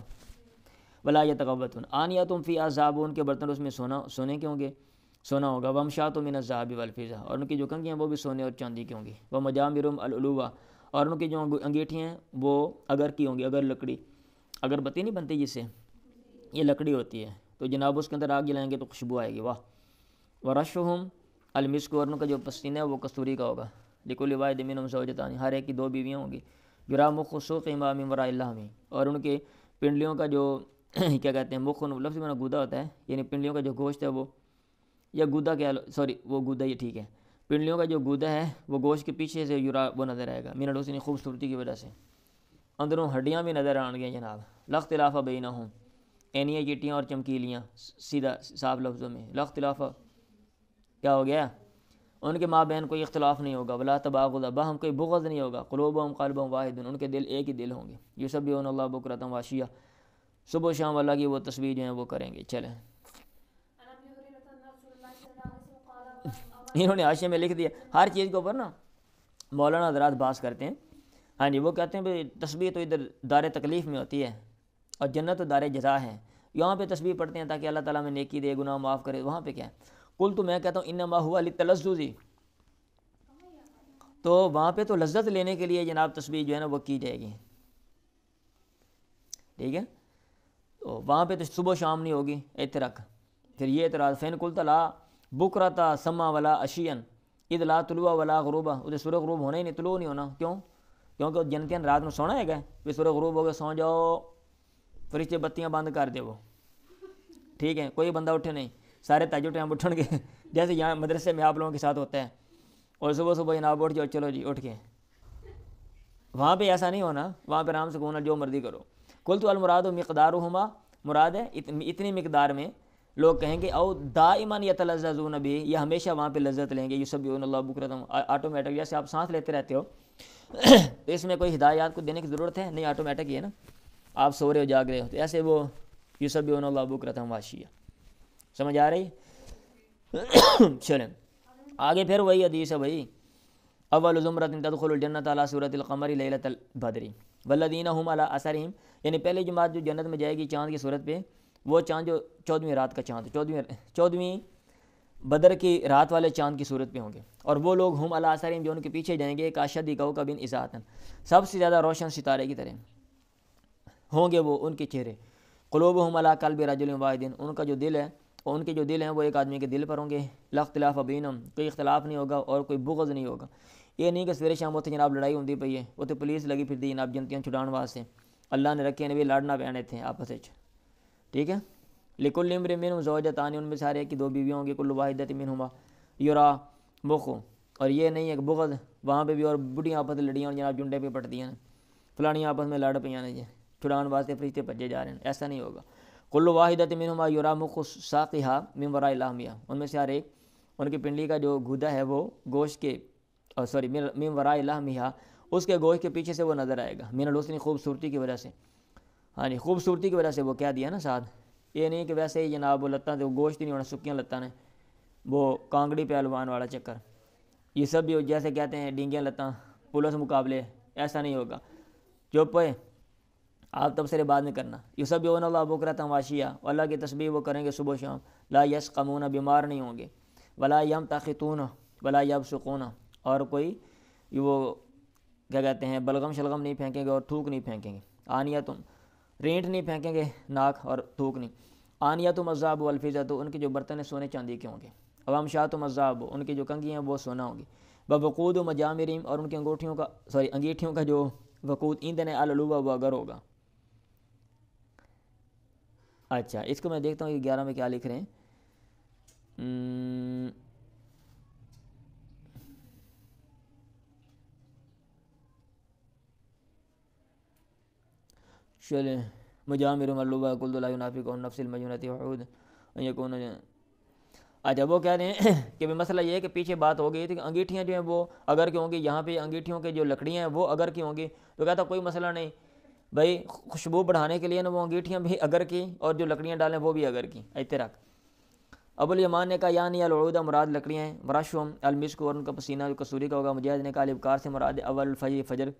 ولا یتغوطون آنیاتہم فیہا ذہب، ان کے برتن اس میں سونے کے ہوں گے، سونا ہوگا. ومشاۃ من الذہب والفضہ، اور ان کی جو کنگھیاں وہ بھی سونے اور چاندی کی ہوں گی. ومجامرہم العلوہ، اور ان کی جو انگیٹھیاں ہیں وہ اگر کی ہوں گی، اگر لکڑی، اگر بتی نہیں بنتی جس سے، یہ لکڑی ہوتی ہے، تو جناب اس کے اندر آگ جلائیں گے تو خوشبو آئے گی، واہ. ورشہم المسک، اور ان کا جو پسینہ ہے وہ کستوری کا ہوگا. لکل واحد منہم زوجتان، ہر ایک کی 2 بیویاں ہوں گی. یرا مخ سوقہما من وراء اللحم، اور ان کے پنڈلیوں کا جو کیا کہتے ہیں مخ، لفظ میں گودا ہوتا ہے، یعنی پنڈلیوں کا جو گوشت ہے وہ، یا گودا کیا، سوری وہ گودا یہ ٹھیک ہے، پنڈلیوں کا جو گودا ہے وہ گوشت کے پیچھے سے یورا وہ نظر آئے گا، من الحسن، خوبصورتی کی وجہ سے، اندروں ہڈیاں بھی نظر آن گیا جناب. لا اختلاف بینہم، اینیاں چٹیاں اور چمکیلیاں، سیدھا صاف لفظوں میں، لا اختلاف کیا ہو گیا، ان کے مابین کوئی اختلاف نہیں ہوگا. ولا تباغض، باہم کوئی بغض نہیں ہوگا. قلوبہم قلب واحد، ان کے دل ایک ہی دل ہوں گے. یسبحون اللہ بکرۃ وعشیہ، صبح و شام اللہ کی وہ تسبیح جو ہیں وہ کریں گے. چلیں. انہوں نے حاشیے میں لکھ دیا ہر چیز کے اوپر نا، مولانا حضرات بحث کرتے ہیں. ہاں جی، وہ کہتے ہیں بھئی تسبیح تو ادھر دار تکلیف میں ہوتی ہے اور جنت تو دار جزا ہے. یہاں پہ تسبیح پڑھتے ہیں تاکہ اللہ تعالیٰ میں نیکی دے، گناہ معاف کرے. وہاں پہ کیا ہے، قل تو میں کہتا ہوں انما ہوا للتلذذ، تو وہاں پہ تو لذت لینے کے لیے جناب تسبیح جو ہے نا وہ کی جائے گی. ٹھیک ہے، تو وہاں پہ تو صبح و شام نہیں ہوگی. اترک پھر یہ اعتراض، فین قلت لا بکرتا سما ولا اشین اذ لا طلوع ولا غروبہ، ادھر سورج غروب ہونا ہی نہیں، طلوع نہیں ہونا. کیوں؟ کیونکہ جنتیاں رات میں سونا ہے گا، پھر سورج غروب ہو گیا سو جاؤ، فرشتے بتیاں بند کر دے وہ. ٹھیک ہے، کوئی بندہ اٹھے نہیں، سارے تہجد ٹائم اٹھن گے جیسے یہاں مدرسے میں آپ لوگوں کے ساتھ ہوتا ہے، اور صبح صبح جناب اٹھ جاؤ، چلو جی اٹھ کے. وہاں پہ ایسا نہیں ہونا، وہاں پہ آرام سے گھومنا، جو مرضی کرو. قلت المراد مقدارہما، مراد ہے اتنی مقدار میں لوگ کہیں گے او دائما یتلذذون بھی، یہ ہمیشہ وہاں پہ لذت لیں گے، یسبحون اللہ بکرۃ، آٹومیٹک جیسے آپ سانس لیتے رہتے ہو تو اس میں کوئی ہدایات کو دینے کی ضرورت ہے نہیں، آٹومیٹک ہی ہے نا، آپ سو رہے ہو جاگ رہے ہو، تو ایسے وہ یسبحون اللہ بکرۃ وعشیا، سمجھ آ رہی؟ چلیں آگے پھر وہی حدیث ہے بھائی، اول زمرۃ تدخل الجنۃ علی صورۃ القمر لیلۃ البدر والذین هم علی اثرہم، یعنی پہلی جماعت جو جنت میں جائے گی چاند کی صورت پہ، وہ چاند جو 14ویں رات کا چاند، 14ویں بدر کی رات والے چاند کی صورت پہ ہوں گے، اور وہ لوگ ہم علی اثرہم جو ان کے پیچھے جائیں گے، کاشد کوکب اضاءۃ، سب سے زیادہ روشن ستارے کی طرح ہوں گے وہ ان کے چہرے، قلوبہم علی قلب رجل واحد، ان کا جو دل ہے، ان کے جو دل ہیں وہ ایک آدمی کے دل پر ہوں گے، لا اختلاف بینہم، کوئی اختلاف نہیں ہوگا اور کوئی بغض نہیں ہوگا، یہ نہیں کہ سویرے شام ہوتے جناب لڑائی ہوتی پئی ہے، وہ تو پولیس لگی پھرتی جناب جنتیاں چھڑان واسطے، اللہ نے رکھے نبی لڑنا پینے تھے آپس میں، ٹھیک ہے، لکل امرئ منہم زوجتان، ان میں سے ہر ایک کی دو بیویاں ہوں گی، کل واحدۃ منہما یرا مخ، اور یہ نہیں ہے کہ بغض وہاں پہ بھی، اور بڑھیاں آپس میں لڑیاں جناب جنڈے پہ پٹتی ہیں، فلانیاں آپس میں لڑ پئی ہیں جی، چھڑان واسطے فرشتے بھجے جا رہے ہیں، ایسا نہیں ہوگا، کل واحدۃ منہما یرا مخ ساقھہا من وراء لحمہا، ان میں سے ہر ایک ان کی پنڈلی کا جو گودا ہے وہ گوشت کے من وراء لحمہا، اس کے گوشت کے پیچھے سے وہ نظر آئے گا، من الحسن، خوبصورتی کی وجہ سے، ہاں جی خوبصورتی کی وجہ سے، وہ کیا دیا نا ساتھ، یہ نہیں کہ ویسے ہی جناب وہ لتاں تو گوشت ہی نہیں ہونا، سکیاں لتاں نے، وہ کانگڑی پہلوان والا چکر، یہ سب بھی جیسے کہتے ہیں ڈینگیاں لتاں پولیس مقابلے، ایسا نہیں ہوگا، چپ ہے آپ تبصرے بعد میں کرنا، یسبحون اللہ بکرۃ وعشیا، اللہ کی تسبیح وہ کریں گے صبح و شام، لا یسقمون، بیمار نہیں ہوں گے، ولا یمتخطون ولا یبصقون، اور کوئی وہ کیا کہتے ہیں بلغم شلغم نہیں پھینکیں گے اور تھوک نہیں پھینکیں گے، آنیتم، رینٹ نہیں پھینکیں گے، ناک اور تھوک نہیں، آنیتم الذہب والفضۃ، ان کے جو برتن ہیں سونے چاندی کے ہوں گے، اوامشاتم الذہب، ان کی جو کنگھی ہیں وہ سونا ہوں گی، بوقود مجامرہم، اور ان کی انگیٹھیوں کا جو وقود، ایندھن العلوہ، وہ اگر ہوگا۔ اچھا اس کو میں دیکھتا ہوں یہ 11 میں کیا لکھ رہے ہیں، چلیں مجامر ملوبہ قلت لا ينافق النفس المجنونۃ وعود ان یکون، اچھا وہ کہہ رہے ہیں کہ مسئلہ یہ ہے کہ پیچھے بات ہو گئی تھی کہ انگیٹھیاں جو ہیں وہ اگر کی ہوں گی، یہاں پہ انگیٹھیوں کے جو لکڑیاں ہیں وہ اگر کی ہوں گی، تو کہتا کوئی مسئلہ نہیں بھائی، خوشبو بڑھانے کے لیے نا وہ انگیٹھیاں بھی اگر کی اور جو لکڑیاں ڈالیں وہ بھی اگر کی، ایتے رکھ۔ ابو الیمان نے کہا یعنی العود، مراد لکڑیاں ہیں، ورشہم المسک، اور ان کا پسینہ جو کسوری کا ہوگا، مجاہد نے کہا الابکار سے مراد اول الفجر، فجر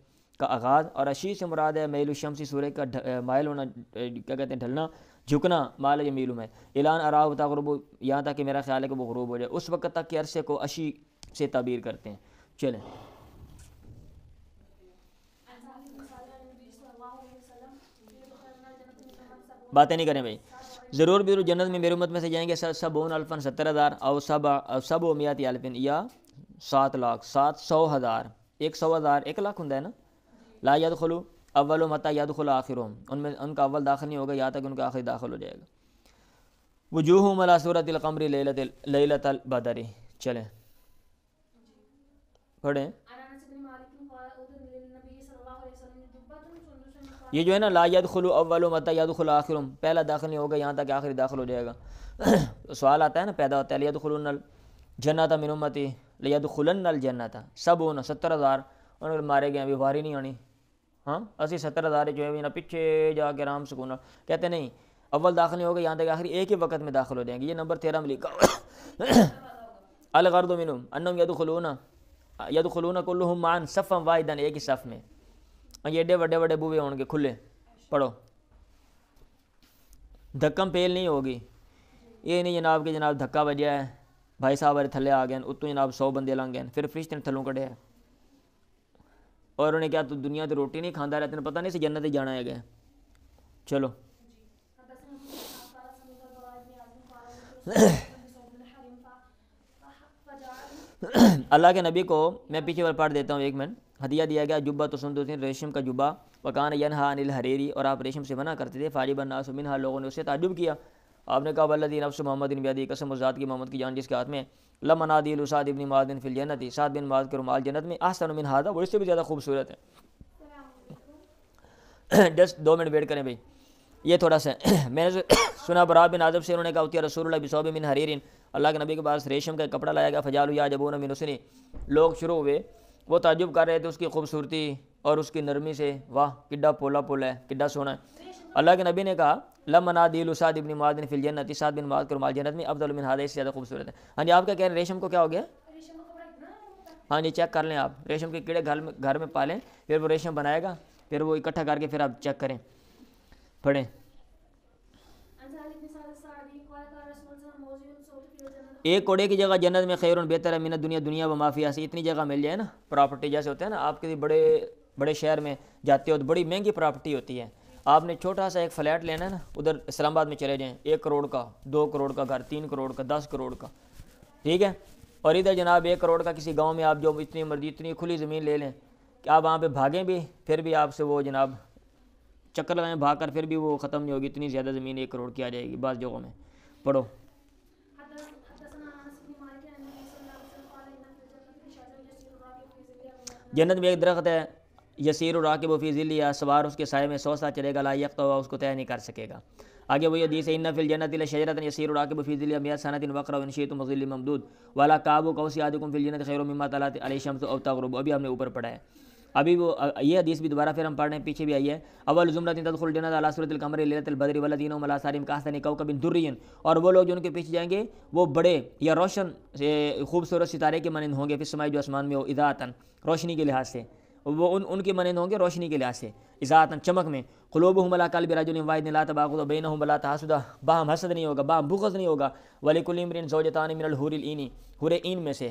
کا آغاز، اور عشی سے مراد ہے میل الشمس، سورج کا مائل ہونا، کیا کہتے ہیں ڈھلنا، جھکنا، مال یمیلو میں، اعلان اراہ تغرب، یہاں تک کہ میرا خیال ہے کہ وہ غروب ہو جائے، اس وقت تک کے عرصے کو عشی سے تعبیر کرتے ہیں۔ چلیں باتیں نہیں کریں بھائی، ضرور بھی جنت میں میری امت میں سے جائیں گے 70,000 70,000 او 700 الفن، یا 7 لاکھ 700,000، 100,000 1 لاکھ ہوں ہے نا، لا يدخلوا اول متى يدخل آخرهم، ان میں ان کا اول داخل نہیں ہوگا یہاں تک ان کا آخری داخل ہو جائے گا، وجوہهم علی صورت القمر لیلۃ البدر، چلیں پڑھیں، یہ جو ہے نا لا يدخل اول متى يدخل آخرهم، پہلا داخل نہیں ہوگا یہاں تک آخری داخل ہو جائے گا، سوال آتا ہے نا پیدا ہوتا ہے، لیدخلن الجنۃ من امتی لیدخلن الجنۃ، 70,000 انہوں نے مارے گئے، ابھی واری نہیں آنی، ہاں 70,000 جو ہے نا پیچھے جا کے آرام سکون، کہتے نہیں اول داخل نہیں ہوگا یہاں تک آخری ایک ہی وقت میں داخل ہو جائیں گے، یہ نمبر 13 میں لکھا الغرض منهم انہم یدخلون کلهم معا صفا واحدا، ایک ہی صف میں، یہ ایڈے بڑے بڑے بوئے ہوں گے کھلے، پڑھو دھکم پیل نہیں ہوگی، یہ نہیں جناب کہ جناب دھکا بجیا ہے بھائی صاحب والے تھلے آ گئے، اتوں جناب 100 بندے لنگ گئے، پھر فرشتے نے تھلوں کڑے ہے، اور انہیں کیا تو دنیا تو روٹی نہیں کھانا رہتے ہیں، پتہ نہیں سے جنت ہی جانا ہے گئے، چلو اللہ کے نبی کو میں پیچھے پر پڑھ دیتا ہوں 1 منٹ، ہدیہ دیا گیا جبہ تو سندس، ریشم کا جبہ، وکان ینہا عن الحریری، اور آپ ریشم سے منع کرتے تھے، فعجب الناس منہا، لوگوں نے اس سے تعجب کیا، آپ نے کہا والذی نفس محمد بیدی، قسم اس ذات کی محمد کی جان جس کے ہاتھ میں، لما نادی سعد بن معاذ فی الجنت، سعد بن معاذ کے رومال جنت میں، احسن من ھذا، وہ اس سے بھی زیادہ خوبصورت ہے، جسٹ 2 منٹ ویٹ کریں بھائی، یہ تھوڑا سا میں نے سنا برا بن عازب سے، انہوں نے کہا اتیا رسول اللہ بثوب من حریر، اللہ کے نبی کے پاس ریشم کا کپڑا لایا گیا، فجعلوا یعجبون من حسنہ، لوگ شروع ہوئے وہ تعجب کر رہے تھے اس کی خوبصورتی اور اس کی نرمی سے، واہ کڈا پولا پولا ہے، کڈا سونا ہے۔ اللہ کے نبی نے کہا لمنادیل سعد بن معاذ فی الجنت، سعد بن معاذ کا رومال جنت میں افضل من ہذا، اس سے زیادہ خوبصورت ہے۔ ہاں جی آپ کیا کہہ رہے ہیں، ریشم کو کیا ہو گیا؟ ہاں جی چیک کر لیں آپ، ریشم کے کیڑے گھر میں پالیں، پھر وہ ریشم بنائے گا، پھر وہ اکٹھا کر کے پھر آپ چیک کریں، پڑھیں۔ ایک کوڑے کی جگہ جنت میں خیر بہتر ہے من الدنیا، دنیا و ما فیہا، سے اتنی جگہ مل جائے نا پراپرٹی، جیسے ہوتا ہے نا آپ کسی بڑے شہر میں جاتے ہو تو بڑی مہنگی پراپرٹی ہوتی ہے، آپ نے چھوٹا سا ایک فلیٹ لینا ہے نا، ادھر اسلام آباد میں چلے جائیں، 1 کروڑ کا، 2 کروڑ کا گھر، 3 کروڑ کا، 10 کروڑ کا، ٹھیک ہے، اور ادھر جناب 1 کروڑ کا کسی گاؤں میں آپ جو اتنی مرضی اتنی کھلی زمین لے لیں کہ آپ وہاں پہ بھاگیں بھی پھر بھی آپ سے وہ جناب چکر لگائیں بھاگ کر پھر بھی وہ ختم نہیں ہوگی، اتنی زیادہ زمین 1 کروڑ کی آ جائے گی بعض جگہوں میں۔ پڑھو۔ جنت میں ایک درخت ہے، یسیر الراکب فی ظلها، سوار اس کے سائے میں 100 سال چلے گا، لا یقطع، اس کو طے نہیں کر سکے گا۔ آگے وہی حدیث ہے ان فی الجنت لشجرۃ یسیر الراکب فی ظلها 100 سنۃ واقرا ان شئتم ظل ممدود ولا کعب قوس احدکم فی الجنت خیر مما طلعت علیہ الشمس او تغرب، ابھی ہم نے اوپر پڑھا ہے، ابھی وہ یہ حدیث بھی دوبارہ پھر ہم پڑھ رہے ہیں، پیچھے بھی آئی ہے، اول زمرۃ تدخل الجنت علی صورۃ القمر لیلۃ البدر والذین هم علی سارم کاحسن کوكب دري، اور وہ لوگ جو ان کے پیچھے جائیں گے وہ بڑے یا روشن خوبصورت ستارے کے مانند ہوں گے، فی السماء جو آسمان میں ہو، اضاءۃ روشنی کے لحاظ سے، وہ ان کے مانند ہوں گے روشنی کے لحاظ سے، اضاءۃ چمک میں، قلوبهم علی قلب رجل واحد لا تباغض بینهم ولا تحاسد، باہم حسد نہیں ہوگا، باہم بغض نہیں ہوگا، ولکل امرئ زوجتان من الحور العین، حور عین میں سے،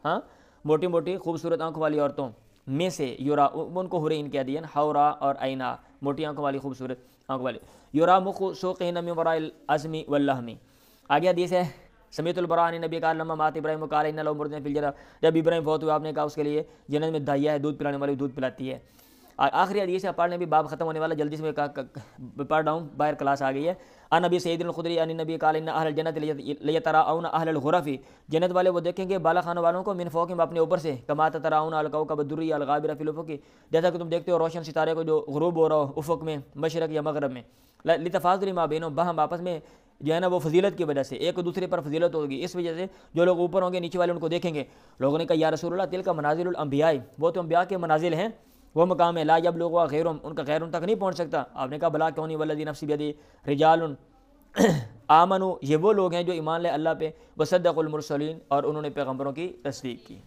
ہاں موٹی موٹی خوبصورت آنکھوں والی عورتوں میں سے، یورا ان کو حور عین کہہ دیا نا، حورا اور عینا موٹی آنکھوں والی خوبصورت آنکھوں والی، یورا مخ سوقہن من وراء العظم واللحم۔ آگے حدیث ہے سمیت البراء عن نبی قال لما مات ابراہیم قال ان له مردن فی الجنہ، جب ابراہیم فوت ہوا آپ نے کہا اس کے لیے جنت میں دائیا ہے، دودھ پلانے والی دودھ پلاتی ہے۔ آخری حدیث ہے، پڑھنے بھی باب ختم ہونے والا، جلدی سے میں پڑھ رہا ہوں، باہر کلاس آ گئی ہے۔ ان نبی سعید الخدری عن نبی قال ان اہل الجنت لیتراءون اہل الغرف، جنت والے وہ دیکھیں گے بالا خانوں والوں کو، من فوقہم اپنے اوپر سے، کما تتراءون الکوكب الدری الغابر فی الافق، جیسا کہ تم دیکھتے ہو روشن ستارے کو جو غروب ہو رہا ہو افق میں، مشرق یا مغرب میں، لتفاضل ما بینہم، باہم آپس میں جو ہے نا وہ فضیلت کی وجہ سے ایک دوسرے پر فضیلت ہوگی، اس وجہ سے جو لوگ اوپر ہوں گے نیچے والے ان کو دیکھیں گے۔ لوگوں نے کہا یا رسول اللہ تلک منازل الانبیاء، وہ تو انبیاء کے منازل ہیں، وہ مقام ہے، لا یبلغ غیرہم، ان کا غیر ان تک نہیں پہنچ سکتا۔ آپ نے کہا بلا کیوں نہیں، والذی نفسی بیدی رجال آمنوا، یہ وہ لوگ ہیں جو ایمان لے اللہ پہ، وصدقوا المرسلین، اور انہوں نے پیغمبروں کی تصدیق کی۔